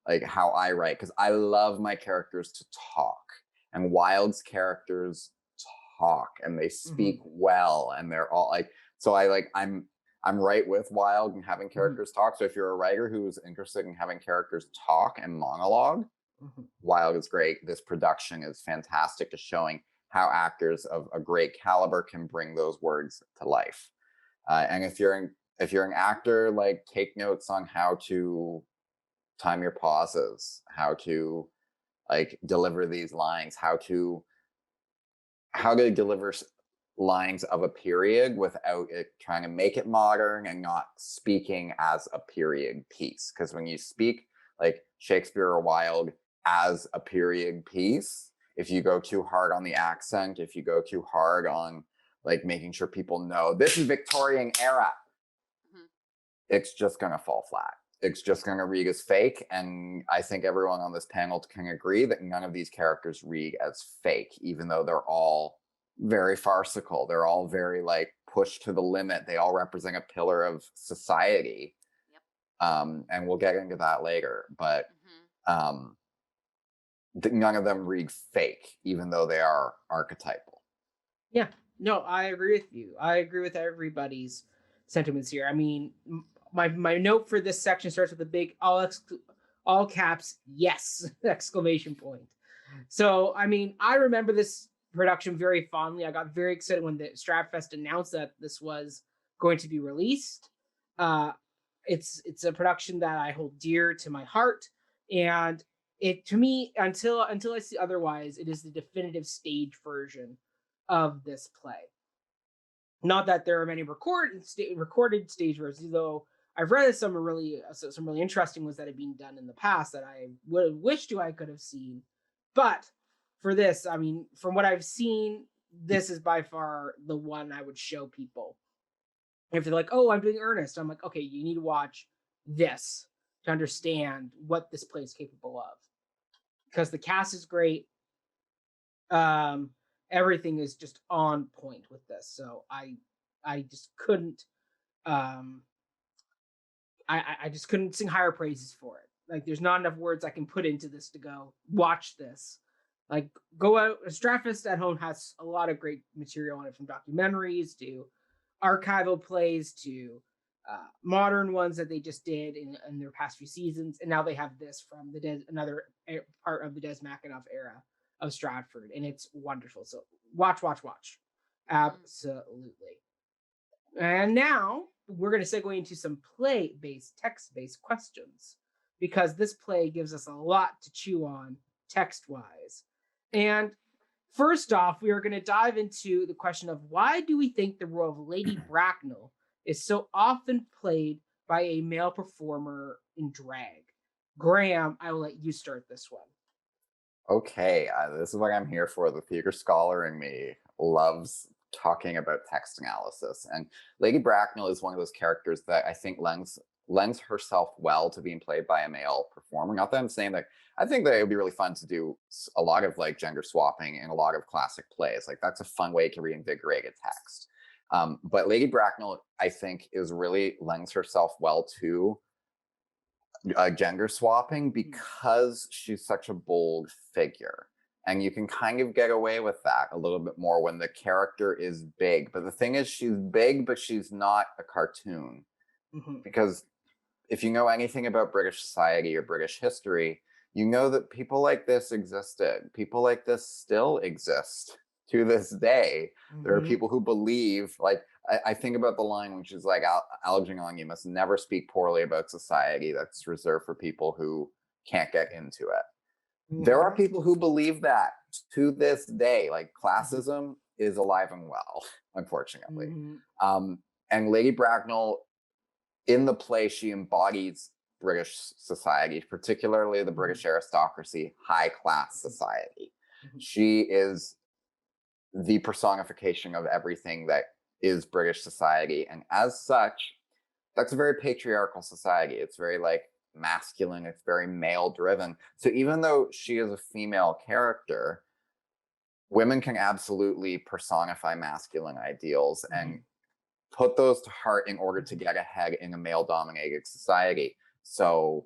like how I write, because I love my characters to talk, and Wilde's characters talk and they speak well, and they're all like, so I'm right with Wilde and having characters talk. So if you're a writer who's interested in having characters talk and monologue, Wilde is great. This production is fantastic to showing how actors of a great caliber can bring those words to life. And if you're an actor, like take notes on how to time your pauses, how to like deliver these lines, how to deliver lines of a period without it trying to make it modern and not speaking as a period piece. Because when you speak like Shakespeare or Wilde as a period piece, if you go too hard on the accent, if you go too hard on like making sure people know this is Victorian era, it's just gonna fall flat. It's just gonna read as fake. And I think everyone on this panel can agree that none of these characters read as fake, even though they're all very farcical. They're all very like pushed to the limit. They all represent a pillar of society.
Yep.
And we'll get into that later. But none of them read fake, even though they are archetypal.
Yeah, no, I agree with you. I agree with everybody's sentiments here. I mean, my note for this section starts with a big all caps yes exclamation point. So I mean, I remember this production very fondly. I got very excited when the Stratfest announced that this was going to be released. It's a production that I hold dear to my heart, and it, to me, until I see otherwise, it is the definitive stage version of this play. Not that there are many recorded stage versions, though I've read some really interesting ones that have been done in the past that I would have wished I could have seen. But for this, I mean, from what I've seen, this is by far the one I would show people. If they're like, "Oh, I'm doing Earnest," I'm like, "Okay, you need to watch this to understand what this play is capable of," because the cast is great. Everything is just on point with this. So I just couldn't I just couldn't sing higher praises for it. Like, there's not enough words I can put into this to go watch this. Like, go out. Stratfest at Home has a lot of great material on it, from documentaries to archival plays to modern ones that they just did in their past few seasons, and now they have this from another part of the Des McAnuff era of Stratford, and it's wonderful. So watch, absolutely. And now we're going to segue into some play-based, text-based questions, because this play gives us a lot to chew on text-wise. And first off, we are going to dive into the question of, why do we think the role of Lady Bracknell is so often played by a male performer in drag? Graham, I will let you start this one.
Okay, this is what I'm here for. The theater scholar in me loves talking about text analysis. And Lady Bracknell is one of those characters that I think lends herself well to being played by a male performer. Not that I'm saying that, I think that it would be really fun to do a lot of like gender swapping in a lot of classic plays. Like, that's a fun way to reinvigorate a text. But Lady Bracknell, I think, lends herself well to gender swapping because she's such a bold figure. And you can kind of get away with that a little bit more when the character is big. But the thing is, she's big, but she's not a cartoon. Because if you know anything about British society or British history, you know that people like this existed. People like this still exist to this day. There are people who believe, like, I think about the line which is like, Algernon, you must never speak poorly about society that's reserved for people who can't get into it. There are people who believe that to this day. Like, classism is alive and well, unfortunately. And Lady Bracknell, in the play, she embodies British society, particularly the British aristocracy, high class society. She is the personification of everything that is British society. And as such, that's a very patriarchal society. It's very like masculine, it's very male driven. So even though she is a female character, women can absolutely personify masculine ideals and put those to heart in order to get ahead in a male dominated society. So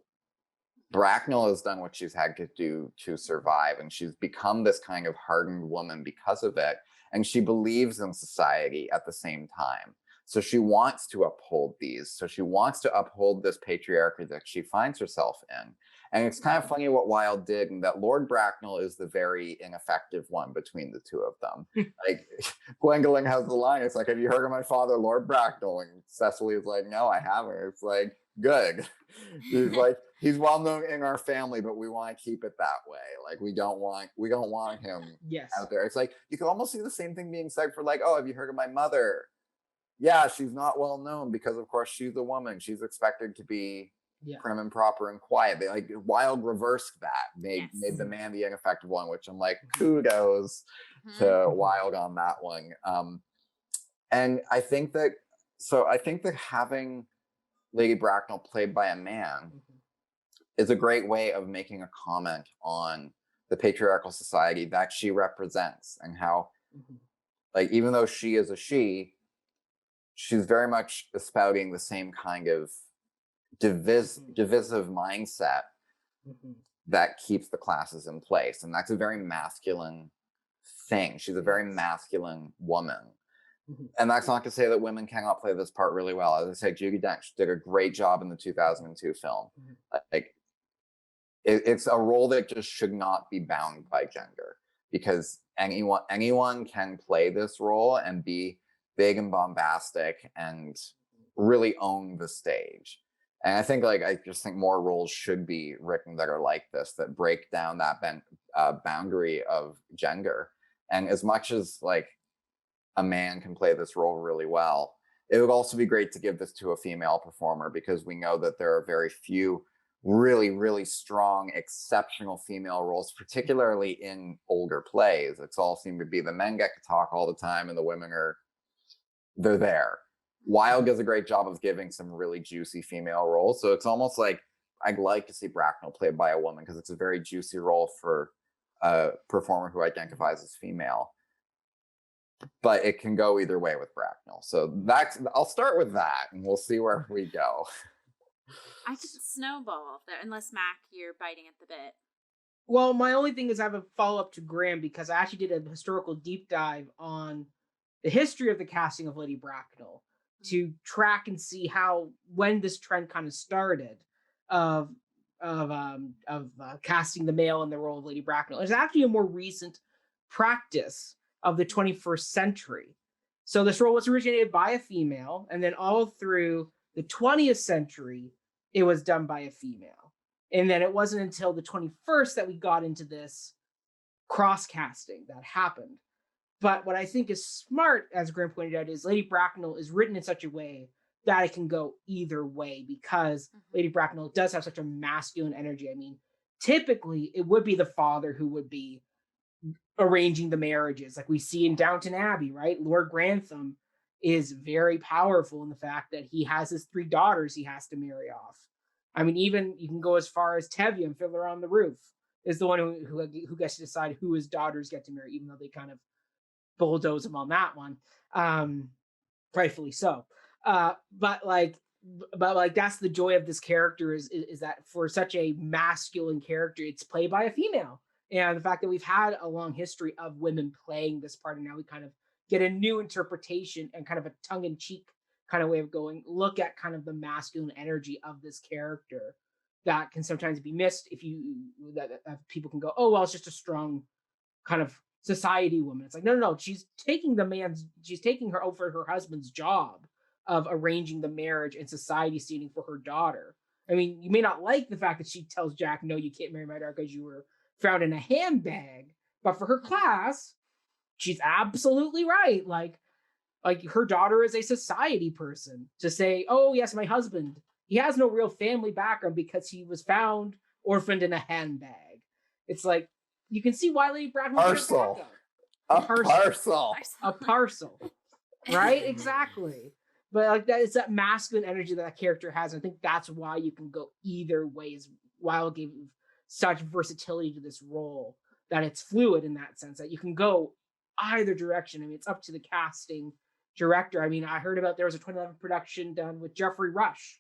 Bracknell has done what she's had to do to survive, and she's become this kind of hardened woman because of it. And she believes in society at the same time. So she wants to uphold these. So she wants to uphold this patriarchy that she finds herself in. And it's kind of funny what Wilde did, in that Lord Bracknell is the very ineffective one between the two of them. Like, Gwendolyn has the line, it's like, "Have you heard of my father, Lord Bracknell?" And Cecily is like, "No, I haven't." It's like, good. He's like, he's well known in our family, but we want to keep it that way. Like, we don't want him out there. It's like, you can almost see the same thing being said for like, "Oh, have you heard of my mother?" Yeah, she's not well known because, of course, she's a woman. She's expected to be prim and proper and quiet. They, like, Wilde reversed that, made the man the ineffective one, which I'm like, kudos to Wilde on that one. And I think that having Lady Bracknell played by a man is a great way of making a comment on the patriarchal society that she represents, and how, like, even though she is a she, she's very much espouting the same kind of divisive mindset that keeps the classes in place. And that's a very masculine thing. She's a very masculine woman. And that's not to say that women cannot play this part really well. As I said, Judi Dench did a great job in the 2002 film. Like, it's a role that just should not be bound by gender, because anyone can play this role and be big and bombastic and really own the stage. And I think, like, I just think more roles should be written that are like this, that break down that boundary of gender. And as much as, like, a man can play this role really well, it would also be great to give this to a female performer, because we know that there are very few really, really strong, exceptional female roles, particularly in older plays. It's all seemed to be the men get to talk all the time and the women they're there. Wilde does a great job of giving some really juicy female roles. So it's almost like I'd like to see Bracknell played by a woman, because it's a very juicy role for a performer who identifies as female. But it can go either way with Bracknell. So I'll start with that, and we'll see where we go.
I could snowball there, unless Mac, you're biting at the bit.
Well, my only thing is I have a follow-up to Graham, because I actually did a historical deep dive on the history of the casting of Lady Bracknell to track and see when this trend kind of started of casting the male in the role of Lady Bracknell. It's actually a more recent practice of the 21st century. So this role was originated by a female, and then all through the 20th century, it was done by a female. And then it wasn't until the 21st that we got into this cross-casting that happened. But what I think is smart, as Graham pointed out, is Lady Bracknell is written in such a way that it can go either way, because Lady Bracknell does have such a masculine energy. I mean, typically it would be the father who would be arranging the marriages, like we see in Downton Abbey, right? Lord Grantham is very powerful in the fact that he has his 3 daughters he has to marry off. I mean, even you can go as far as Tevye in Fiddler on the Roof is the one who gets to decide who his daughters get to marry, even though they kind of bulldoze him on that one, rightfully so. But that's the joy of this character is that for such a masculine character, it's played by a female. And the fact that we've had a long history of women playing this part, and now we kind of get a new interpretation and kind of a tongue-in-cheek kind of way of going, look at kind of the masculine energy of this character that can sometimes be missed if people can go, oh, well, it's just a strong kind of society woman. It's like, no, she's taking her over her husband's job of arranging the marriage and society seating for her daughter. I mean, you may not like the fact that she tells Jack, no, you can't marry my daughter because you were found in a handbag, but for her class, she's absolutely right. Like her daughter is a society person to say, oh yes, my husband, he has no real family background because he was found orphaned in a handbag. It's like, you can see why Lady Bracknell
a parcel,
right? Exactly. But like that, it's that masculine energy that character has. I think that's why you can go either ways. Wilde gave such versatility to this role that it's fluid in that sense that you can go either direction. I mean, it's up to the casting director. I mean, I heard about there was a 2011 production done with Geoffrey Rush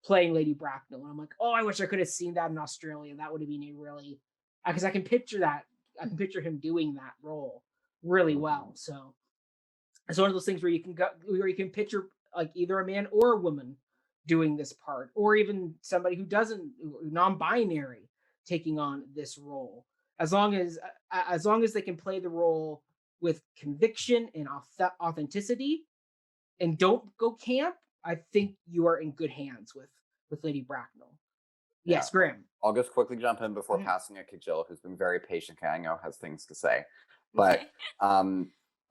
playing Lady Bracknell, and I'm like, oh, I wish I could have seen that in Australia. That would have been a really, because I can picture that. I can picture him doing that role really well. So it's one of those things where you can picture like either a man or a woman doing this part, or even somebody who doesn't, non-binary, taking on this role, as long as they can play the role with conviction and authenticity and don't go camp. I think you are in good hands with Lady Bracknell. Yes, yeah. Graham.
I'll just quickly jump in before passing it to Jill, who's been very patient and I know has things to say. But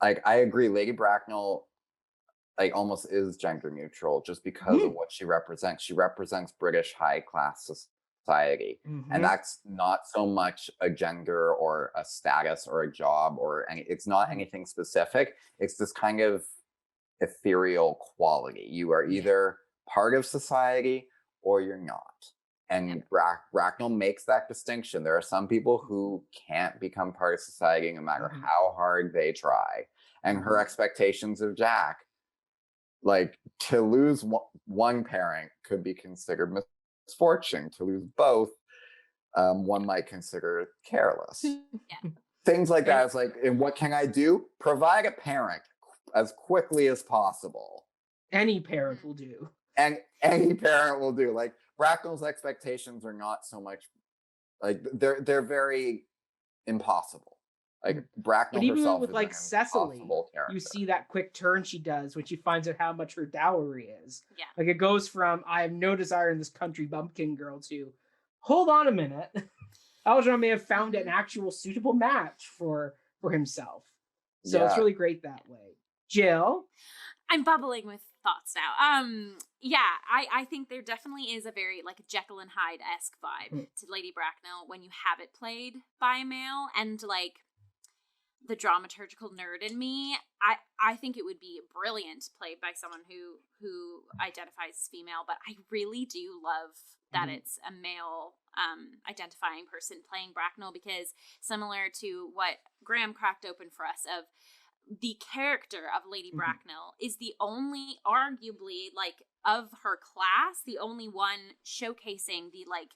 like I agree, Lady Bracknell like almost is gender neutral just because of what she represents. She represents British high class society, and that's not so much a gender or a status or a job or it's not anything specific. It's this kind of ethereal quality. You are either part of society or you're not. And Bracknell makes that distinction. There are some people who can't become part of society no matter how hard they try. And her expectations of Jack like to lose one parent could be considered misfortune. To lose both, one might consider careless.
Yeah.
Things like that. It's like, and what can I do? Provide a parent as quickly as possible.
Any parent will do.
And any parent will do. Like Bracknell's expectations are not so much like they're very impossible. Like Bracknell
but even
herself
with
is
like
an
Cecily,
impossible character.
you see that quick turn she does when she finds out how much her dowry is.
Yeah.
Like it goes from I have no desire in this country bumpkin girl to hold on a minute. Algernon may have found an actual suitable match for himself. So it's really great that way. Jill?
I'm bubbling with thoughts now. Yeah, I think there definitely is a very like Jekyll and Hyde-esque vibe to Lady Bracknell when you have it played by a male, and like the dramaturgical nerd in me, I think it would be brilliant played by someone who identifies as female, but I really do love that it's a male identifying person playing Bracknell, because similar to what Graham cracked open for us, of the character of Lady Bracknell is the only, arguably, like, of her class, the only one showcasing the, like,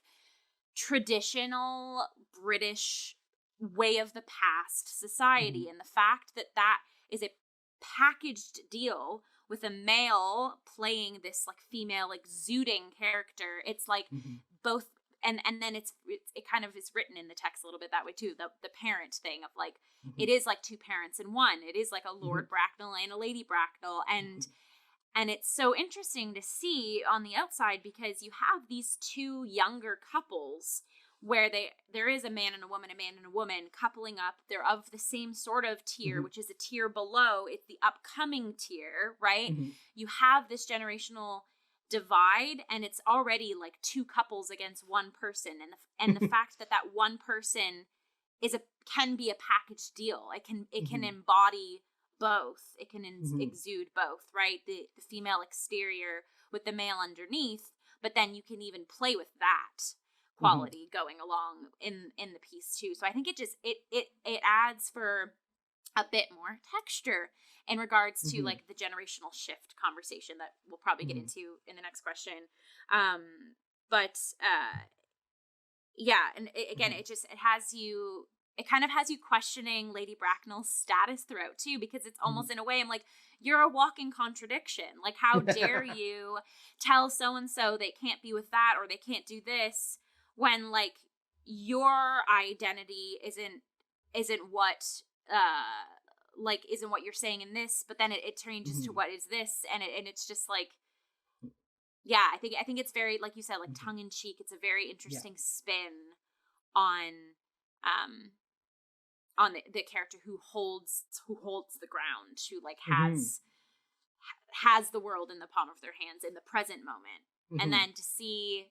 traditional British way of the past society. And the fact that that is a packaged deal with a male playing this, like, female exuding character, it's, like, both... And then it kind of is written in the text a little bit that way too. The parent thing of like, it is like two parents in one. It is like a Lord Bracknell and a Lady Bracknell. And it's so interesting to see on the outside, because you have these two younger couples where there is a man and a woman coupling up. They're of the same sort of tier, which is a tier below. It's the upcoming tier, right? You have this generational divide, and it's already like two couples against one person, and the fact that one person can be a package deal. It can embody both. It can exude both, right? The female exterior with the male underneath, but then you can even play with that quality going along in the piece too. So I think it adds for a bit more texture in regards to like the generational shift conversation that we'll probably get into in the next question. Yeah, and it kind of has you questioning Lady Bracknell's status throughout too, because it's almost in a way I'm like, you're a walking contradiction. Like, how dare you tell so-and-so they can't be with that or they can't do this, when like your identity isn't what isn't what you're saying in this, but then it changes to what is this, and it's just like, yeah, I think it's very, like you said, like tongue in cheek. It's a very interesting spin on the character who holds the ground, who like has the world in the palm of their hands in the present moment, and then to see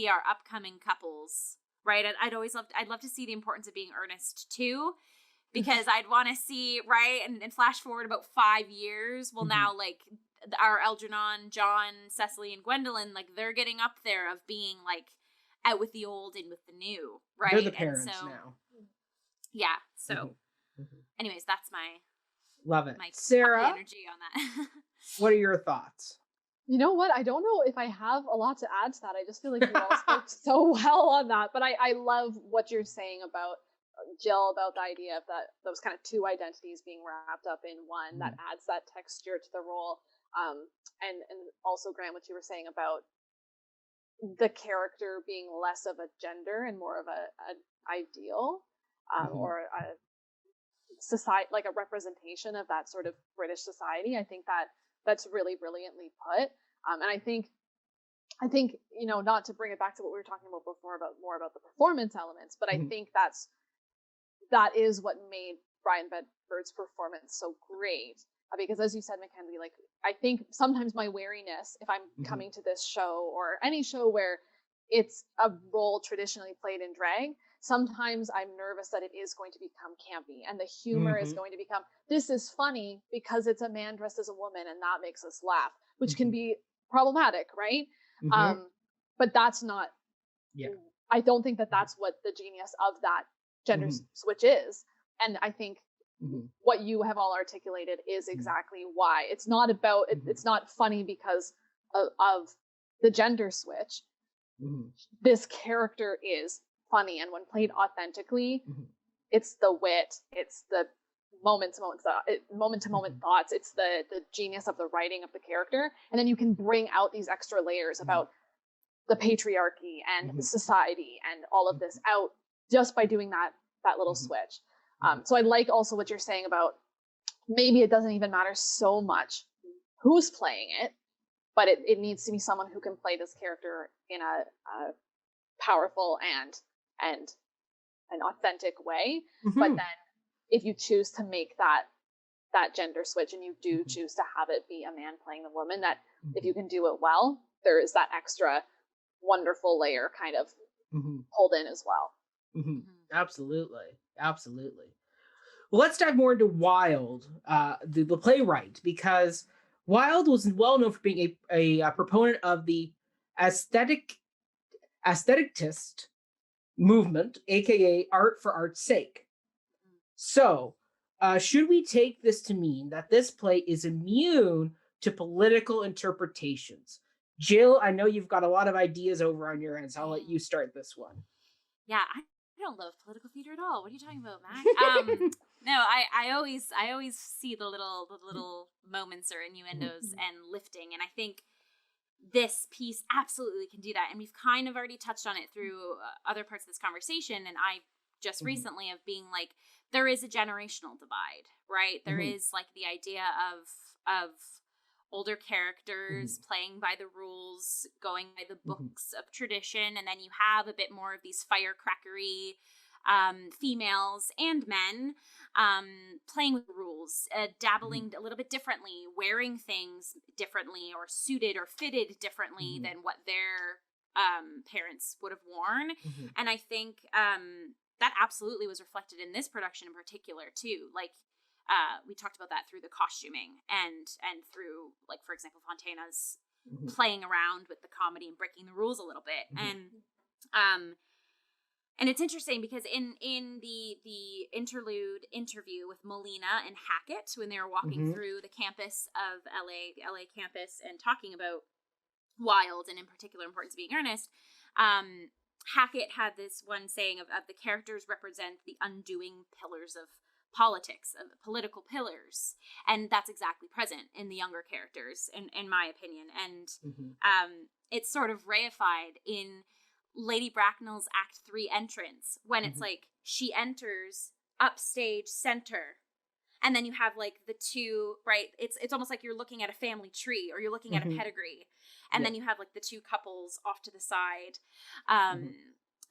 our upcoming couples, right? I'd love to see the importance of being earnest too, because I'd want to see, right, and flash forward about 5 years. Well, now like our Algernon, John, Cecily, and Gwendolyn, like they're getting up there of being like out with the old and with the new, right?
They're the parents now.
Yeah. So, anyways, that's my
love it.
My
Sarah,
energy on that.
what are your thoughts?
You know what? I don't know if I have a lot to add to that. I just feel like you all spoke so well on that. But I love what you're saying about Jill, about the idea of those kind of two identities being wrapped up in one that adds that texture to the role. And also, Grant, what you were saying about the character being less of a gender and more of an ideal, or a society, like a representation of that sort of British society. I think that's really brilliantly put. And I think, you know, not to bring it back to what we were talking about before about more about the performance elements, but I think that is what made Brian Bedford's performance so great. Because as you said, Mackenzie, like, I think sometimes my wariness, if I'm coming to this show or any show where it's a role traditionally played in drag, sometimes I'm nervous that it is going to become campy, and the humor is going to become, this is funny because it's a man dressed as a woman and that makes us laugh, which can be problematic, right? But that's not, I don't think that that's what the genius of that gender switch is. And I think what you have all articulated is exactly why. It's not about, it's not funny because of the gender switch. This character is funny, and when played authentically, it's the wit, it's the moment to moment thoughts, it's the genius of the writing of the character, and then you can bring out these extra layers about the patriarchy and the society and all of this out just by doing that little switch. So I like also what you're saying about maybe it doesn't even matter so much who's playing it, but it needs to be someone who can play this character in a powerful and an authentic way. But then if you choose to make that gender switch, and you do choose to have it be a man playing the woman, that if you can do it well, there is that extra wonderful layer kind of pulled in as well.
Absolutely. Well, let's dive more into Wilde, the playwright, because Wilde was well known for being a proponent of the aestheticist movement, aka art for art's sake. So, should we take this to mean that this play is immune to political interpretations? Jill, I know you've got a lot of ideas over on your end, so I'll let you start this one.
Yeah, I don't love political theater at all. What are you talking about, Mac? No, I always see the little moments or innuendos and lifting, and I think this piece absolutely can do that. And we've kind of already touched on it through other parts of this conversation, and I just recently of being like, there is a generational divide, right? There is like the idea of older characters playing by the rules, going by the books of tradition, and then you have a bit more of these firecrackery females and men playing with the rules, dabbling a little bit differently, wearing things differently, or suited or fitted differently than what their parents would have worn. And I think that absolutely was reflected in this production in particular too. Like we talked about that through the costuming and through, like, for example, Fontana's playing around with the comedy and breaking the rules a little bit. And it's interesting because in the interlude interview with Molina and Hackett, when they were walking through the campus of LA, the LA campus, and talking about Wilde and in particular importance of being Earnest, Hackett had this one saying of the characters represent the undoing pillars of politics, of political pillars, and that's exactly present in the younger characters, in my opinion. And it's sort of reified in Lady Bracknell's Act 3 entrance, when it's like she enters upstage center, and then you have like the two, right? It's almost like you're looking at a family tree, or you're looking at a pedigree, and then you have like the two couples off to the side.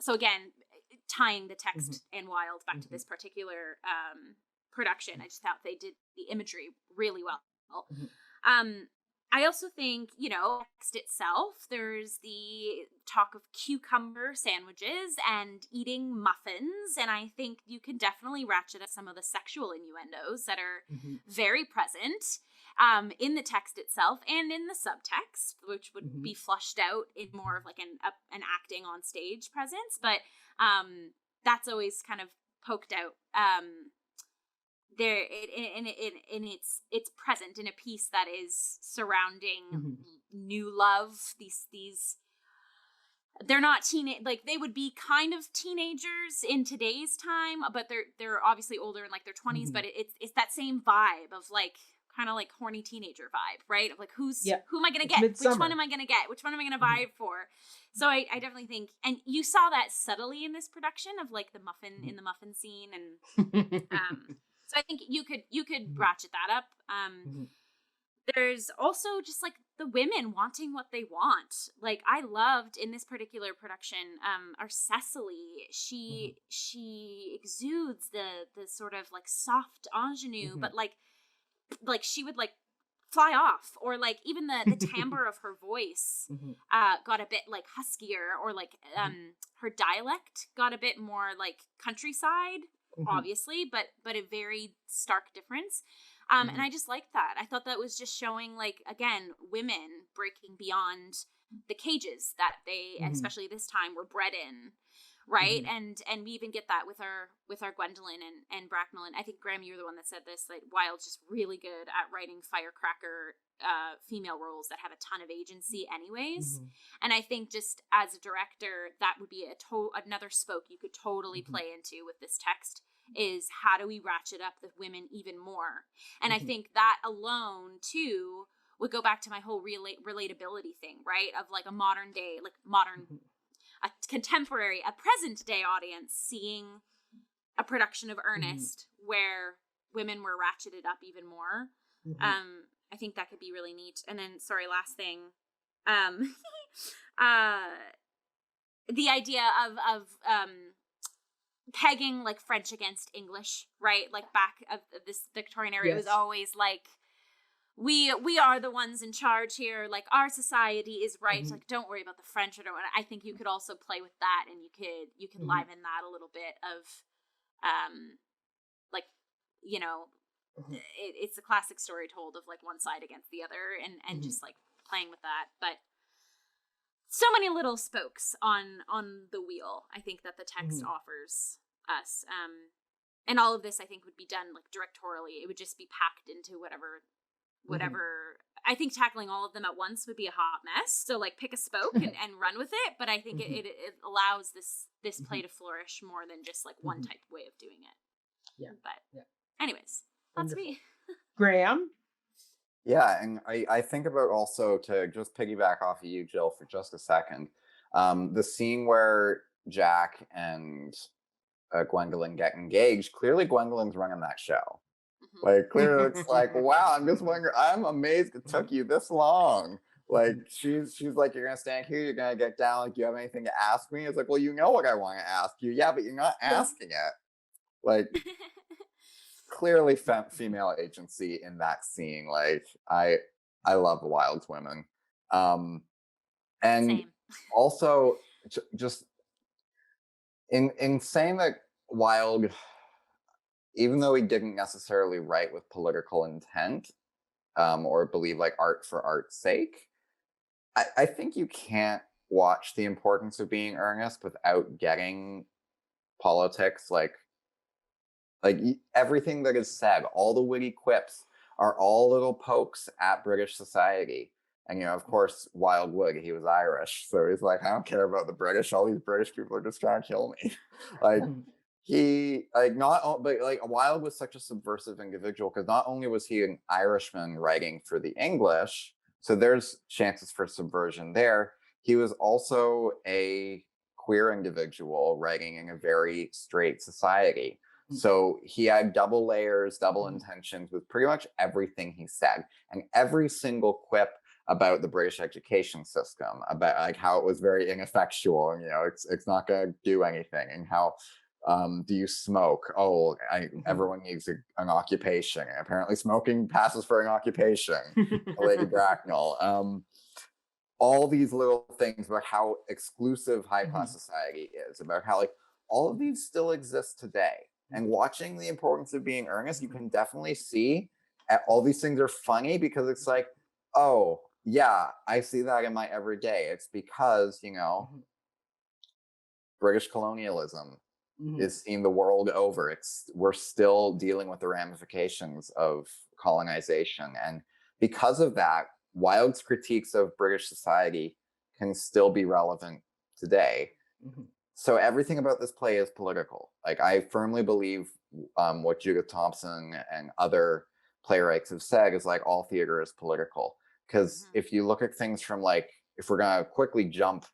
So again, tying the text and Wilde back to this particular production, I just thought they did the imagery really well. I also think, text itself, there's the talk of cucumber sandwiches and eating muffins, and I think you can definitely ratchet up some of the sexual innuendos that are very present in the text itself and in the subtext, which would be flushed out in more of like an acting on stage presence, but that's always kind of poked out. It's present in a piece that is surrounding new love. These they're not they would be kind of teenagers in today's time, but they're obviously older in like their 20s. But it's that same vibe of like kind of like horny teenager vibe, right? Of like who am I gonna get?
Midsummer.
Which one am I gonna get? Which one am I gonna vibe for? So I definitely think, and you saw that subtly in this production of like the muffin in the muffin scene, and so I think you could ratchet that up. There's also just like the women wanting what they want. Like I loved in this particular production, our Cecily, she exudes the sort of like soft ingenue, but like she would like fly off, or like even the timbre of her voice got a bit like huskier, or like her dialect got a bit more like countryside, obviously, but a very stark difference. And I just liked that. I thought that was just showing, like, again, women breaking beyond the cages that they, especially this time, were bred in, right? And we even get that with our Gwendolyn and Bracknell. And I think, Graham, you were the one that said this, like Wilde's just really good at writing firecracker female roles that have a ton of agency anyways. And I think just as a director, that would be another spoke you could totally play into with this text, is how do we ratchet up the women even more? And I think that alone too would go back to my whole relatability thing, right? Of like a modern day, like a contemporary, a present day audience seeing a production of Earnest where women were ratcheted up even more. I think that could be really neat. And then, sorry, last thing, the idea of pegging like French against English, right? Like back of this Victorian era, it was always like, we are the ones in charge here. Like our society is right. Like don't worry about the French or don't. I think you could also play with that, and you could liven that a little bit of, like, you know, it's a classic story told of like one side against the other, and just like playing with that. But so many little spokes on the wheel, I think, that the text offers us. And all of this, I think, would be done like directorially. It would just be packed into whatever I think tackling all of them at once would be a hot mess. So like pick a spoke and run with it. But I think it allows this play to flourish more than just like one type of way of doing it.
Yeah.
But anyways, that's me.
Graham?
Yeah, and I think about also, to just piggyback off of you, Jill, for just a second, the scene where Jack and Gwendolyn get engaged. Clearly Gwendolyn's running that show. Like clearly it's like, wow, I'm just wondering, I'm amazed it took you this long. Like she's like, you're gonna stand here, you're gonna get down, like, do you have anything to ask me? It's like, well, you know what I want to ask you. Yeah, but you're not asking it. Like clearly female agency in that scene. Like I love Wilde's women. And
Same.
Also just in saying that Wilde, even though he didn't necessarily write with political intent, or believe like art for art's sake, I think you can't watch The Importance of Being Earnest without getting politics. Like everything that is said, all the witty quips are all little pokes at British society. And, you know, of course, Wilde would. He was Irish. So he's like, I don't care about the British. All these British people are just trying to kill me. Like, Wilde was such a subversive individual, because not only was he an Irishman writing for the English, so there's chances for subversion there, he was also a queer individual writing in a very straight society. So he had double layers, double intentions with pretty much everything he said. And every single quip about the British education system, about like how it was very ineffectual, and, you know, it's not going to do anything, and how do you smoke? Oh, everyone needs an occupation. Apparently smoking passes for an occupation. Lady Bracknell. All these little things about how exclusive high-class society is, about how like all of these still exist today. And watching The Importance of Being Earnest, you can definitely see all these things are funny, because it's like, oh, yeah, I see that in my everyday. It's because, you know, British colonialism is seen the world over. We're still dealing with the ramifications of colonization. And because of that, Wilde's critiques of British society can still be relevant today. So everything about this play is political. Like, I firmly believe what Judith Thompson and other playwrights have said is like, all theater is political. Because if you look at things from like, if we're gonna quickly jump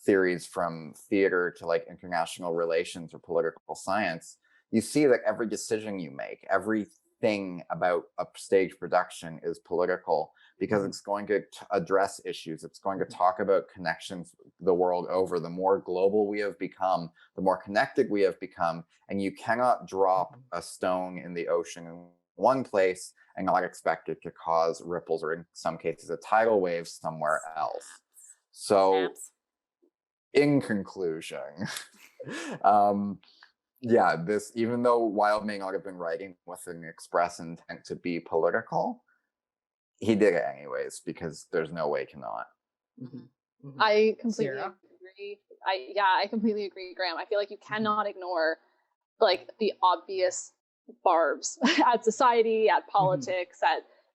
theories from theater to like international relations or political science, you see that every decision you make, everything about a stage production is political, because it's going to address issues. It's going to talk about connections the world over. The more global we have become, the more connected we have become, and you cannot drop a stone in the ocean in one place and not expect it to cause ripples, or in some cases a tidal wave somewhere else. So in conclusion, yeah, this, even though Wilde may not have been writing with an express intent to be political, he did it anyways, because there's no way he cannot.
I completely agree. I completely agree, Graham. I feel like you cannot ignore like the obvious barbs at society, at politics,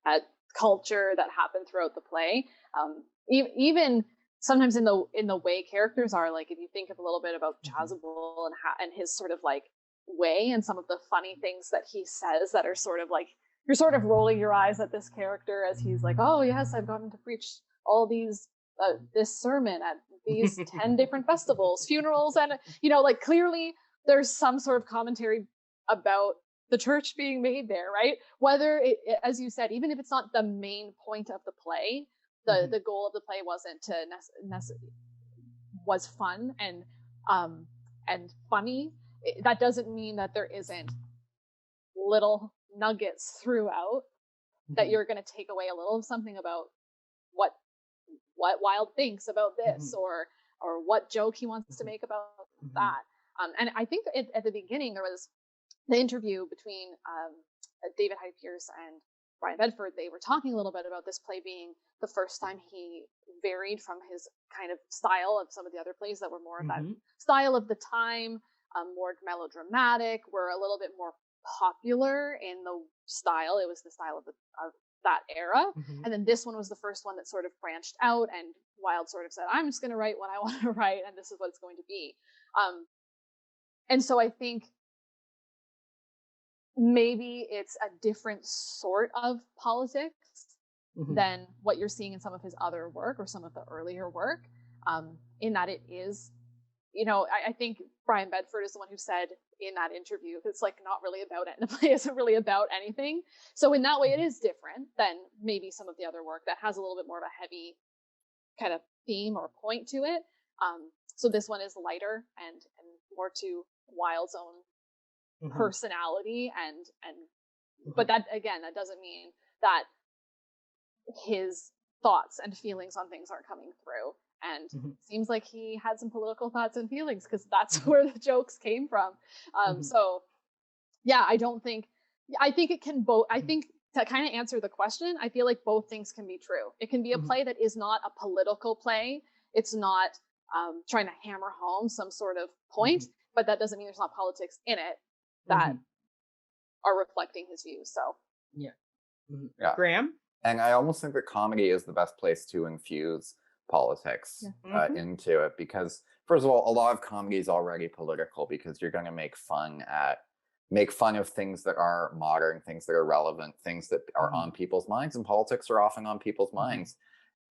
at culture that happen throughout the play. Even sometimes in the way characters are, like if you think of a little bit about Chasuble and his sort of like way and some of the funny things that he says that are sort of like, you're sort of rolling your eyes at this character as he's like, oh yes, I've gotten to preach all these this sermon at these 10 different festivals, funerals, and like clearly there's some sort of commentary about the church being made there, right? Whether it, as you said, even if it's not the main point of the play, the goal of the play wasn't to was fun and funny. That doesn't mean that there isn't little nuggets throughout that you're going to take away a little of something about what Wilde thinks about this, or what joke he wants to make about that. And I think at the beginning there was the interview between David Hyde Pierce and Brian Bedford. They were talking a little bit about this play being the first time he varied from his kind of style of some of the other plays that were more of that style of the time, more melodramatic, were a little bit more popular in the style. It was the style of that era. And then this one was the first one that sort of branched out, and Wilde sort of said, I'm just going to write what I want to write, and this is what it's going to be. And so I think maybe it's a different sort of politics than what you're seeing in some of his other work or some of the earlier work, in that it is, I think Brian Bedford is the one who said in that interview, it's like not really about it. The play isn't really about anything. So in that way, it is different than maybe some of the other work that has a little bit more of a heavy kind of theme or point to it. So this one is lighter and more to Wilde's own personality, but that, again, that doesn't mean that his thoughts and feelings on things aren't coming through. And seems like he had some political thoughts and feelings, because that's where the jokes came from. So yeah, I think it can both. I think to kind of answer the question, I feel like both things can be true. It can be a play that is not a political play. It's not trying to hammer home some sort of point, but that doesn't mean there's not politics in it that are reflecting his views. So
yeah.
Graham?
And I almost think that comedy is the best place to infuse politics into it, because first of all, a lot of comedy is already political, because you're going to make fun of things that are modern, things that are relevant, things that are on people's minds, and politics are often on people's minds.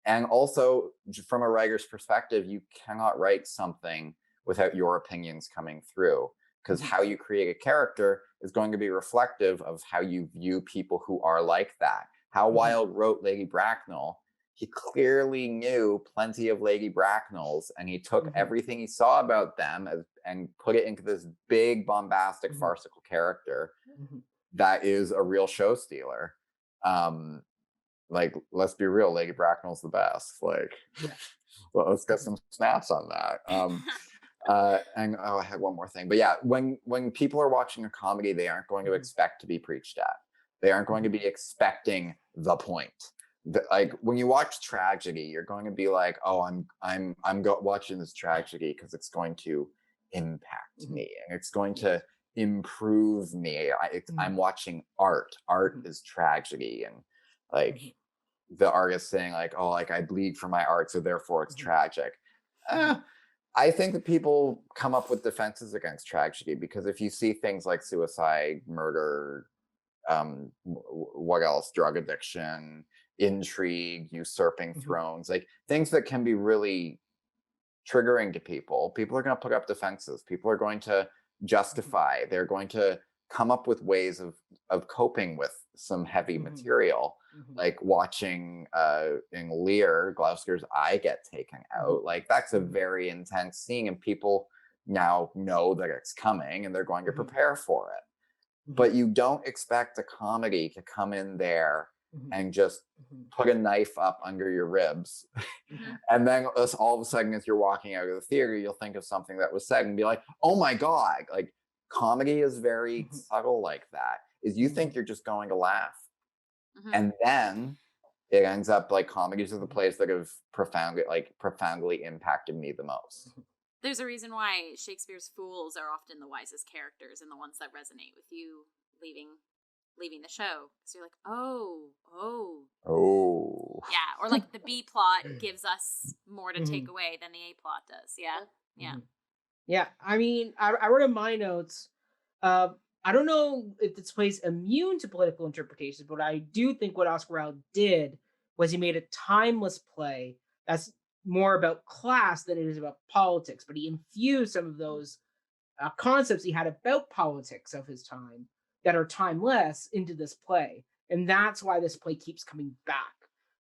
And also, from a writer's perspective, you cannot write something without your opinions coming through, because how you create a character is going to be reflective of how you view people who are like that. How Wilde wrote Lady Bracknell, he clearly knew plenty of Lady Bracknells, and he took everything he saw about them and put it into this big, bombastic, farcical character that is a real show stealer. Like, let's be real, Lady Bracknell's the best. Like, well, let's get some snaps on that. And I had one more thing, but yeah, when people are watching a comedy, they aren't going to expect to be preached at. They aren't going to be expecting the point. Like when you watch tragedy, you're going to be like, oh, I'm watching this tragedy because it's going to impact me, and it's going to improve me. I'm watching art. Art is tragedy, and like the artist saying like, oh, like I bleed for my art, so therefore it's tragic. I think that people come up with defenses against tragedy, because if you see things like suicide, murder, what else, drug addiction, intrigue, usurping thrones, like things that can be really triggering to people are going to put up defenses. People are going to justify. They're going to come up with ways of coping with some heavy material, like watching in Lear, Gloucester's eye get taken out. Like that's a very intense scene, and people now know that it's coming, and they're going to prepare for it. But you don't expect a comedy to come in there and just put a knife up under your ribs. And then all of a sudden, as you're walking out of the theater, you'll think of something that was said and be like, oh my God. Like comedy is very subtle like that, is you think you're just going to laugh. And then it ends up like comedies are the plays that have profoundly impacted me the most.
There's a reason why Shakespeare's fools are often the wisest characters and the ones that resonate with you leaving the show. So you're like, oh. Yeah, or like the B plot gives us more to take away than the A plot does. Yeah.
Yeah, I mean, I wrote in my notes, I don't know if this play's immune to political interpretations, but I do think what Oscar Wilde did was he made a timeless play that's more about class than it is about politics, but he infused some of those concepts he had about politics of his time that are timeless into this play. And that's why this play keeps coming back,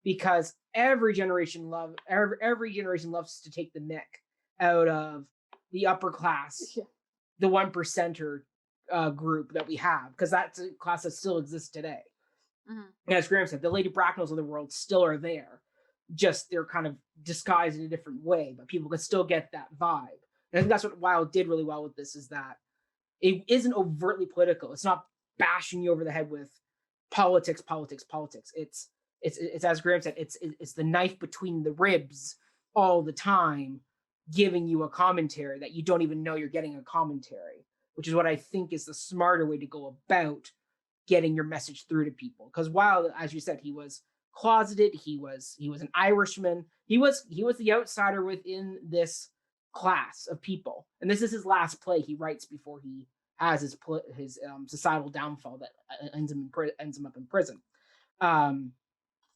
because every generation loves to take the mick out of the upper class, the 1%er group that we have, because that's a class that still exists today. And as Graham said, the Lady Bracknells of the world still are there, just they're kind of disguised in a different way, but people can still get that vibe. And I think that's what Wilde did really well with this, is that it isn't overtly political. It's not bashing you over the head with politics. It's as Graham said, it's the knife between the ribs all the time, giving you a commentary that you don't even know you're getting a commentary, which is what I think is the smarter way to go about getting your message through to people. Because Wilde, as you said, he was closeted. He was an Irishman. He was the outsider within this class of people, and this is his last play he writes before he has his societal downfall that ends him up in prison,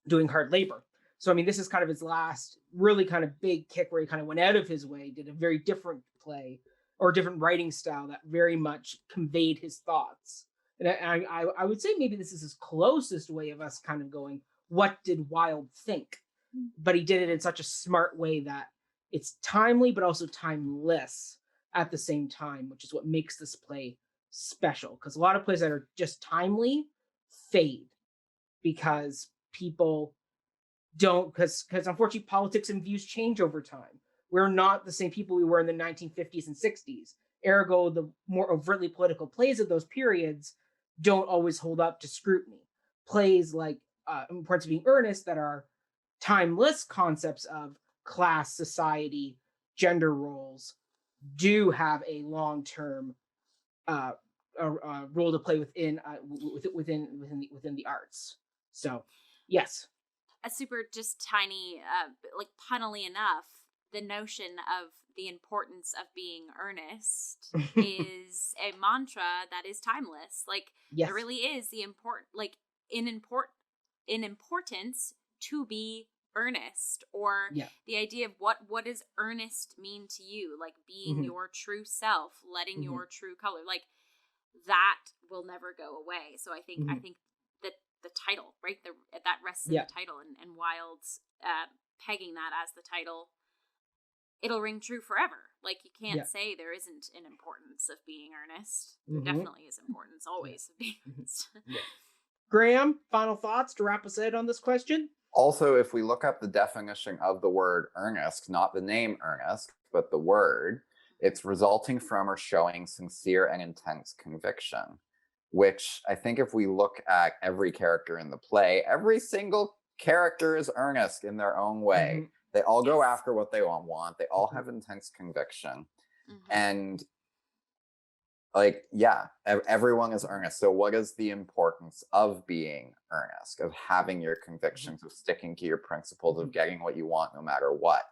doing hard labor. So I mean, this is kind of his last really kind of big kick, where he kind of went out of his way, did a very different play or different writing style that very much conveyed his thoughts. And I would say maybe this is his closest way of us kind of going, what did Wilde think? But he did it in such a smart way that it's timely, but also timeless at the same time, which is what makes this play special. Because a lot of plays that are just timely fade because people don't, because unfortunately politics and views change over time. We're not the same people we were in the 1950s and 60s. Ergo, the more overtly political plays of those periods don't always hold up to scrutiny. Plays like Importance of Being Earnest, that are timeless concepts of class, society, gender roles, do have a long-term role to play within the arts. So, yes.
A super just tiny, like punnily enough, the notion of the importance of being earnest is a mantra that is timeless. Like,
yes.
There really is the in importance to be earnest, or the idea of what does earnest mean to you, like being your true self, letting your true color, like that will never go away. So I think that the title, right, that rests in the title, and Wilde's pegging that as the title, it'll ring true forever. Like, you can't say there isn't an importance of being earnest. There definitely is importance always of being earnest.
Graham, final thoughts to wrap us out on this question?
Also, if we look up the definition of the word earnest, not the name earnest, but the word, it's resulting from or showing sincere and intense conviction, which I think if we look at every character in the play, every single character is earnest in their own way. They all go after what they want. They all have intense conviction. And like, everyone is earnest. So what is the importance of being earnest, of having your convictions, of sticking to your principles, of getting what you want no matter what?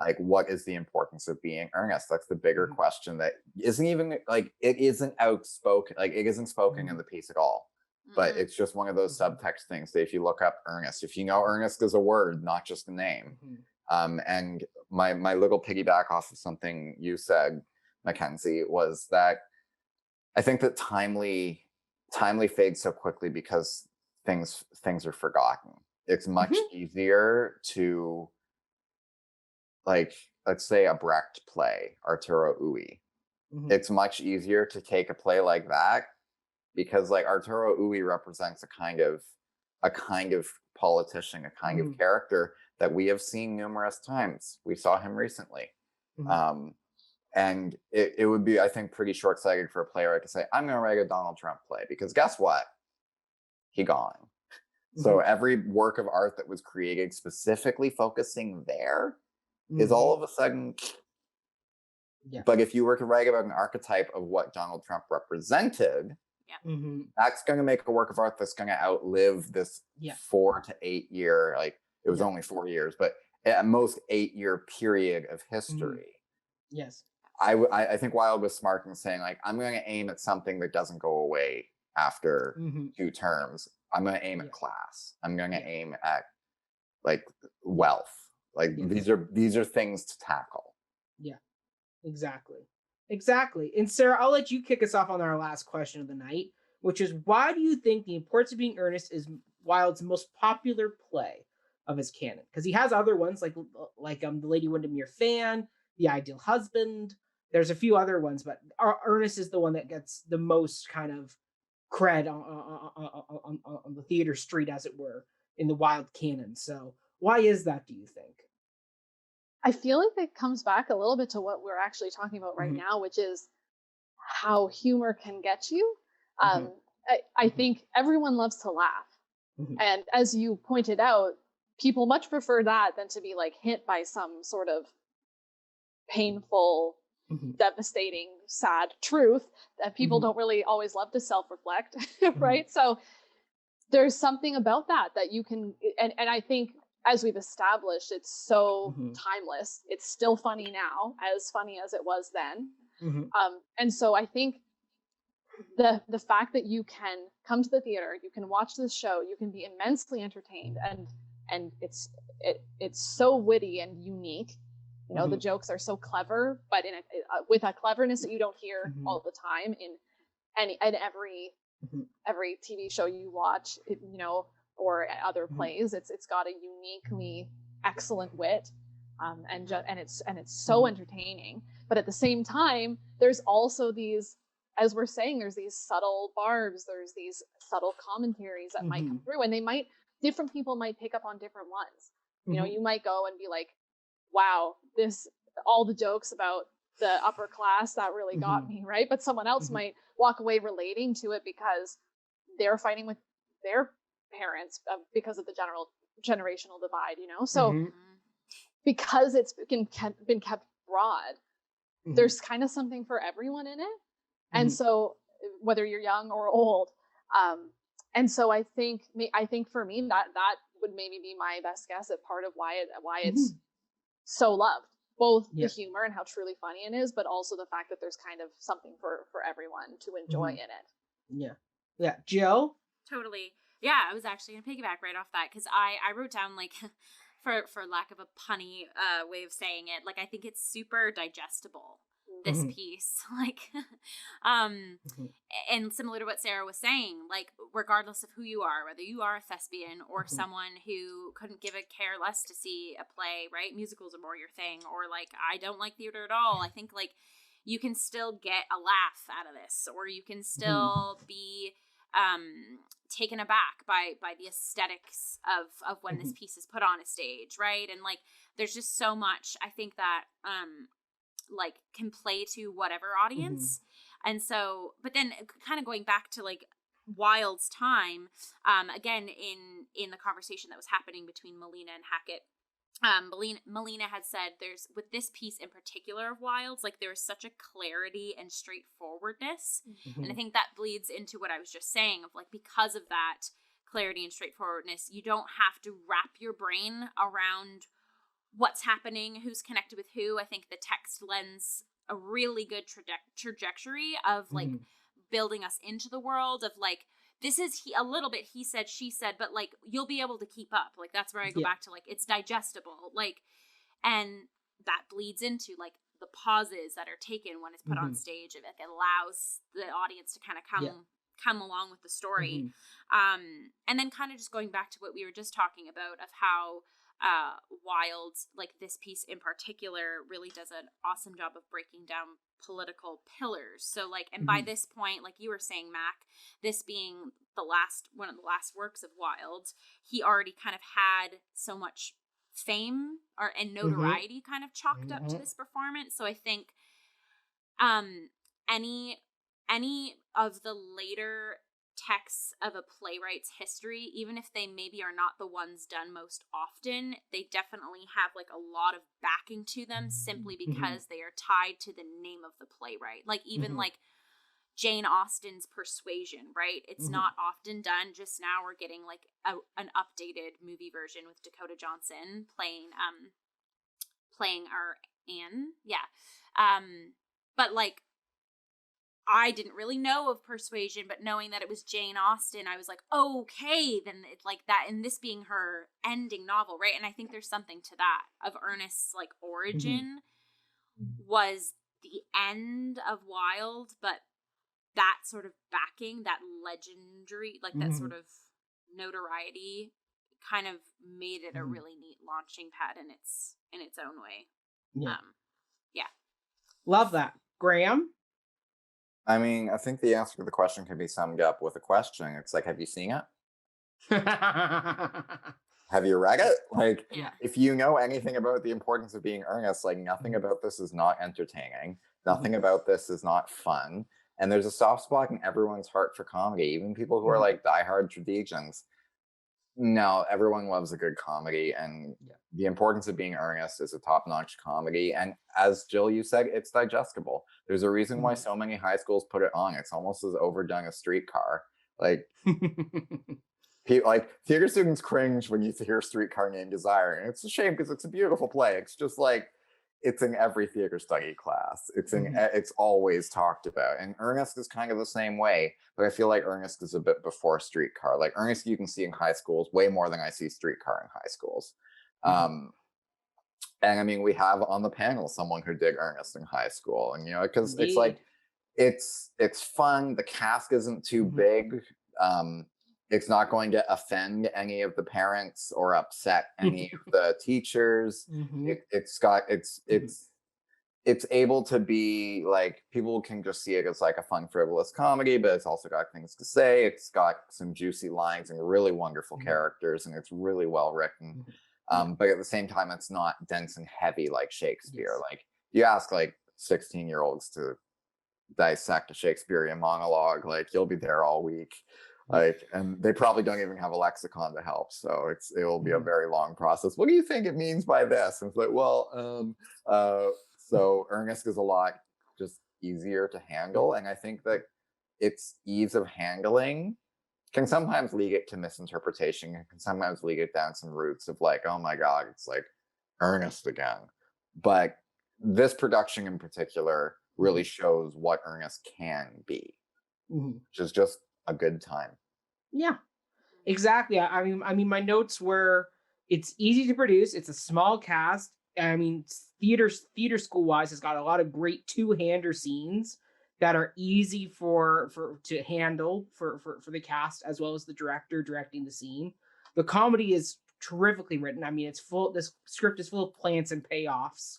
Like, what is the importance of being earnest? That's the bigger question that isn't even, like, it isn't outspoken, like, it isn't spoken in the piece at all. But it's just one of those subtext things that if you look up earnest, if you know earnest is a word, not just a name. And my little piggyback off of something you said, Mackenzie, was that I think that timely fades so quickly because things are forgotten. It's much easier to, like, let's say a Brecht play, Arturo Ui. It's much easier to take a play like that because, like, Arturo Ui represents a kind of politician, a kind of character that we have seen numerous times. We saw him recently. And it would be, I think, pretty short-sighted for a playwright to say, I'm going to write a Donald Trump play, because guess what? He gone. So every work of art that was created specifically focusing there is all of a sudden
Yeah.
But if you were to write about an archetype of what Donald Trump represented, that's going to make a work of art that's going to outlive this 4 to 8 year, like it was only 4 years, but at most 8-year period of history.
Yes.
I think Wilde was smart in saying, like, I'm going to aim at something that doesn't go away after 2 terms. I'm going to aim at class. I'm going to aim at like wealth. Like these are things to tackle.
Yeah, exactly. And Sarah, I'll let you kick us off on our last question of the night, which is, why do you think The Importance of Being Earnest is Wilde's most popular play of his canon? Because he has other ones like The Lady Windermere Fan, The Ideal Husband. There's a few other ones, but Earnest is the one that gets the most kind of cred on the theater street, as it were, in the Wilde canon. So why is that, do you think?
I feel like it comes back a little bit to what we're actually talking about right now, which is how humor can get you. I think everyone loves to laugh. And as you pointed out, people much prefer that than to be like hit by some sort of painful, devastating, sad truth that people don't really always love to self-reflect, right? So there's something about that you can, and I think, as we've established, it's so timeless. It's still funny now, as funny as it was then. And so I think the fact that you can come to the theater, you can watch this show, you can be immensely entertained, and it's so witty and unique. You know, the jokes are so clever, but with a cleverness that you don't hear all the time in every TV show you watch, you know, or other plays. It's got a uniquely excellent wit, and it's so entertaining. But at the same time, there's also these, as we're saying, there's these subtle barbs, there's these subtle commentaries that might come through, and different people might pick up on different ones. You know, you might go and be like, wow, all the jokes about the upper class, that really got me, right? But someone else might walk away relating to it because they're fighting with their parents because of the generational divide, you know? So because it's been kept broad, there's kind of something for everyone in it. And so whether you're young or old, and so I think for me that would maybe be my best guess at part of why it's so loved, both the humor and how truly funny it is, but also the fact that there's kind of something for everyone to enjoy in it.
Yeah. Jill?
Totally. Yeah, I was actually going to piggyback right off that, because I wrote down, like, for lack of a punny way of saying it, like, I think it's super digestible, this piece. Like, and similar to what Sarah was saying, like, regardless of who you are, whether you are a thespian or someone who couldn't give a care less to see a play, right? Musicals are more your thing, or, like, I don't like theater at all. I think, like, you can still get a laugh out of this, or you can still be taken aback by the aesthetics of when this piece is put on a stage, right? And, like, there's just so much, I think, that like, can play to whatever audience. And so, but then kind of going back to, like, Wilde's time, again, in the conversation that was happening between Melina and Hackett, Melina had said with this piece in particular of Wilde's, like, there was such a clarity and straightforwardness. And I think that bleeds into what I was just saying of, like, because of that clarity and straightforwardness, you don't have to wrap your brain around what's happening, who's connected with who. I think the text lends a really good trajectory of, like, building us into the world of, like, this is a little bit he said, she said, but, like, you'll be able to keep up. Like, that's where I go back to, like, it's digestible. Like, and that bleeds into, like, the pauses that are taken when it's put on stage. It, like, allows the audience to kind of come along with the story. And then kind of just going back to what we were just talking about of how Wilde, like, this piece in particular, really does an awesome job of breaking down political pillars. So, like, and by this point, like you were saying, Mac, this being one of the last works of Wilde, he already kind of had so much fame and notoriety kind of chalked up to this performance. So I think any of the later texts of a playwright's history, even if they maybe are not the ones done most often, they definitely have like a lot of backing to them simply because they are tied to the name of the playwright. Like even like Jane Austen's Persuasion, right? It's not often done. Just now we're getting like an updated movie version with Dakota Johnson playing our Anne. Yeah. But like, I didn't really know of Persuasion, but knowing that it was Jane Austen, I was like, okay, then it's like that, and this being her ending novel, right? And I think there's something to that of Ernest's like origin was the end of Wilde, but that sort of backing, that legendary, like that sort of notoriety kind of made it a really neat launching pad in its own way. Yeah.
Love that. Graham?
I mean, I think the answer to the question can be summed up with a question. It's like, have you seen it? Have you read it? Like, if you know anything about the importance of being earnest, like nothing about this is not entertaining. Nothing about this is not fun. And there's a soft spot in everyone's heart for comedy, even people who are like diehard tragedians. No, everyone loves a good comedy, and the importance of being earnest is a top-notch comedy. And as Jill, you said, it's digestible. There's a reason why so many high schools put it on. It's almost as overdone as Streetcar. Like, theater students cringe when you hear Streetcar named Desire, and it's a shame because it's a beautiful play. It's just like, it's in every theater study class. It's always talked about. And Earnest is kind of the same way, but I feel like Earnest is a bit before Streetcar. Like Earnest you can see in high schools way more than I see Streetcar in high schools. And I mean, we have on the panel someone who did Earnest in high school, and because it's like, it's fun. The cast isn't too big. It's not going to offend any of the parents or upset any of the teachers. It's able to be like, people can just see it as like a fun, frivolous comedy, but it's also got things to say. It's got some juicy lines and really wonderful characters, and it's really well written. But at the same time, it's not dense and heavy like Shakespeare. Like, you ask like 16-year-olds to dissect a Shakespearean monologue, like you'll be there all week. Like, and they probably don't even have a lexicon to help, so it will be a very long process. What do you think it means by this? And it's like, well, so Earnest is a lot just easier to handle, and I think that its ease of handling can sometimes lead it to misinterpretation, and can sometimes lead it down some routes of like, oh my god, it's like Earnest again. But this production in particular really shows what Earnest can be, which is just a good time.
Yeah, exactly. I mean, my notes were, it's easy to produce. It's a small cast. I mean, theater school wise, it's got a lot of great two-hander scenes that are easy to handle for the cast as well as the director directing the scene. The comedy is terrifically written. I mean, this script is full of plants and payoffs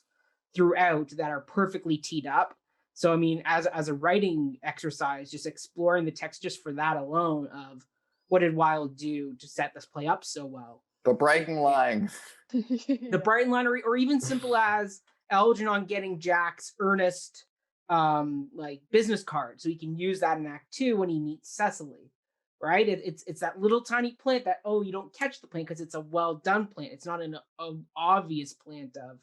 throughout that are perfectly teed up. So, I mean, as a writing exercise, just exploring the text just for that alone of what did Wilde do to set this play up so well.
The Brighton line.
The Brighton line, or even simple as Algernon getting Jack's Earnest like business card, so he can use that in Act 2 when he meets Cecily, right? It's that little tiny plant that, you don't catch the plant because it's a well done plant. It's not an obvious plant of,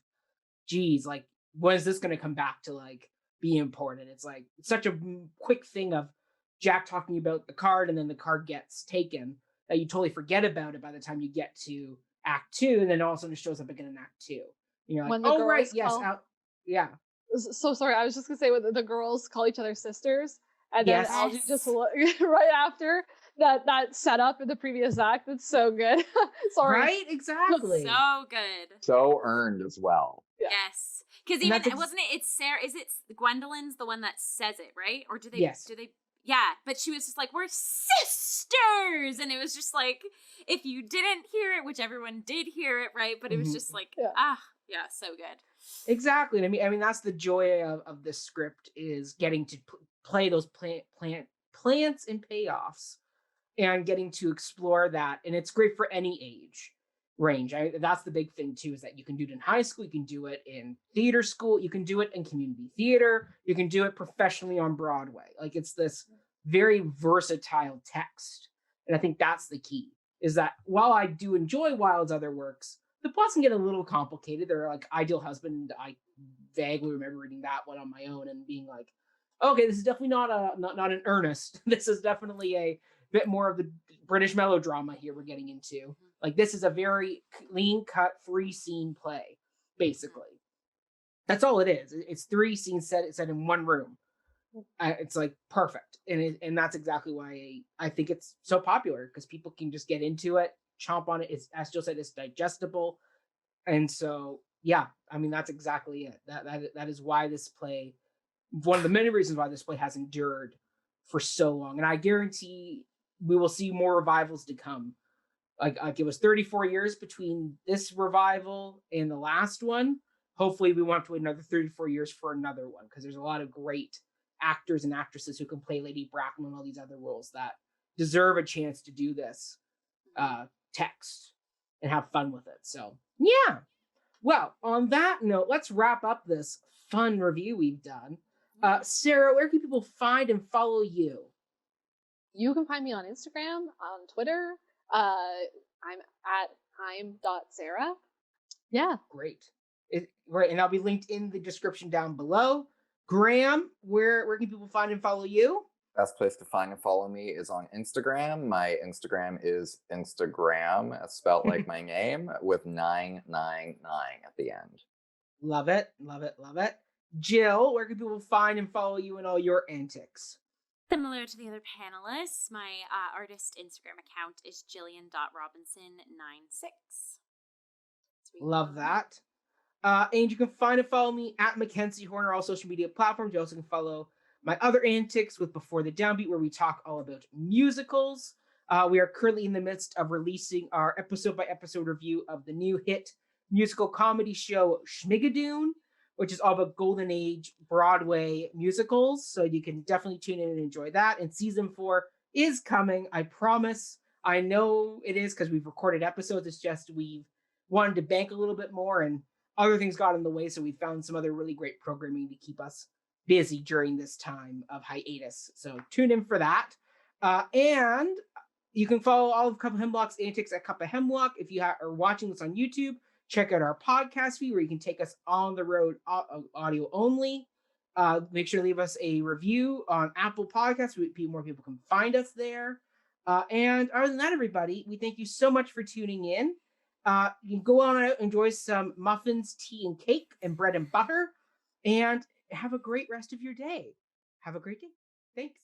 geez, like, when is this going to come back to like be important? It's like, it's such a quick thing of Jack talking about the card, and then the card gets taken, that you totally forget about it by the time you get to Act 2, and then all of a sudden it shows up again in Act 2. You're like, oh right, yes, yeah.
So sorry, I was just gonna say, when the girls call each other sisters, and then Algie just right after that setup in the previous act. It's so good. Sorry.
Right? Exactly.
So good.
So earned as well.
Yeah. Yes. Because even wasn't it? It's Sarah. Is it Gwendolyn's the one that says it, right? Or do they?
Yes.
Do they? Yeah. But she was just like, "We're sisters," and it was just like, if you didn't hear it, which everyone did hear it, right? But it was just like, yeah, so good.
Exactly. And I mean, that's the joy of this script, is getting to play those plants and payoffs, and getting to explore that. And it's great for any age range. That's the big thing too, is that you can do it in high school, you can do it in theater school, you can do it in community theater, you can do it professionally on Broadway. Like, it's this very versatile text. And I think that's the key, is that while I do enjoy Wilde's other works, the plots can get a little complicated. They're like Ideal Husband. I vaguely remember reading that one on my own and being like, okay, this is definitely not an Earnest. This is definitely a bit more of the British melodrama here we're getting into. Like, this is a very clean cut, 3-scene play, basically. That's all it is. It's 3 scenes set in one room. It's like perfect, and that's exactly why I think it's so popular, because people can just get into it, chomp on it. It's, as Jill said, it's digestible, and so yeah, I mean, that's exactly it. That is why this play, one of the many reasons why this play has endured for so long, and I guarantee we will see more revivals to come. Like it was 34 years between this revival and the last one. Hopefully, we won't have to wait another 34 years for another one, because there's a lot of great actors and actresses who can play Lady Bracknell and all these other roles that deserve a chance to do this text and have fun with it. So yeah. Well, on that note, let's wrap up this fun review we've done. Sarah, where can people find and follow you?
You can find me on Instagram, on Twitter. I'm at I'm.Sarah. Yeah.
Great. Right, and I'll be linked in the description down below. Graham, where can people find and follow you?
Best place to find and follow me is on Instagram. My Instagram is Instagram, spelled like my name, with 999 at the end.
Love it, love it, love it. Jill, where can people find and follow you and all your antics?
Similar to the other panelists, my artist Instagram account is jillian.robinson96.
Love that. And you can find and follow me at Mackenzie Horner, all social media platforms. You also can follow my other antics with Before the Downbeat, where we talk all about musicals. We are currently in the midst of releasing our episode-by-episode review of the new hit musical comedy show Schmigadoon, which is all about Golden Age Broadway musicals. So you can definitely tune in and enjoy that. And season 4 is coming, I promise. I know it is, because we've recorded episodes. It's just we've wanted to bank a little bit more, and other things got in the way, so we found some other really great programming to keep us busy during this time of hiatus. So tune in for that. And you can follow all of Cup of Hemlock's antics at Cup of Hemlock. If you are watching this on YouTube, check out our podcast feed, where you can take us on the road audio only. Make sure to leave us a review on Apple Podcasts so more people can find us there. And other than that, everybody, we thank you so much for tuning in. You can go on out, enjoy some muffins, tea, and cake, and bread and butter, and have a great rest of your day. Have a great day. Thanks.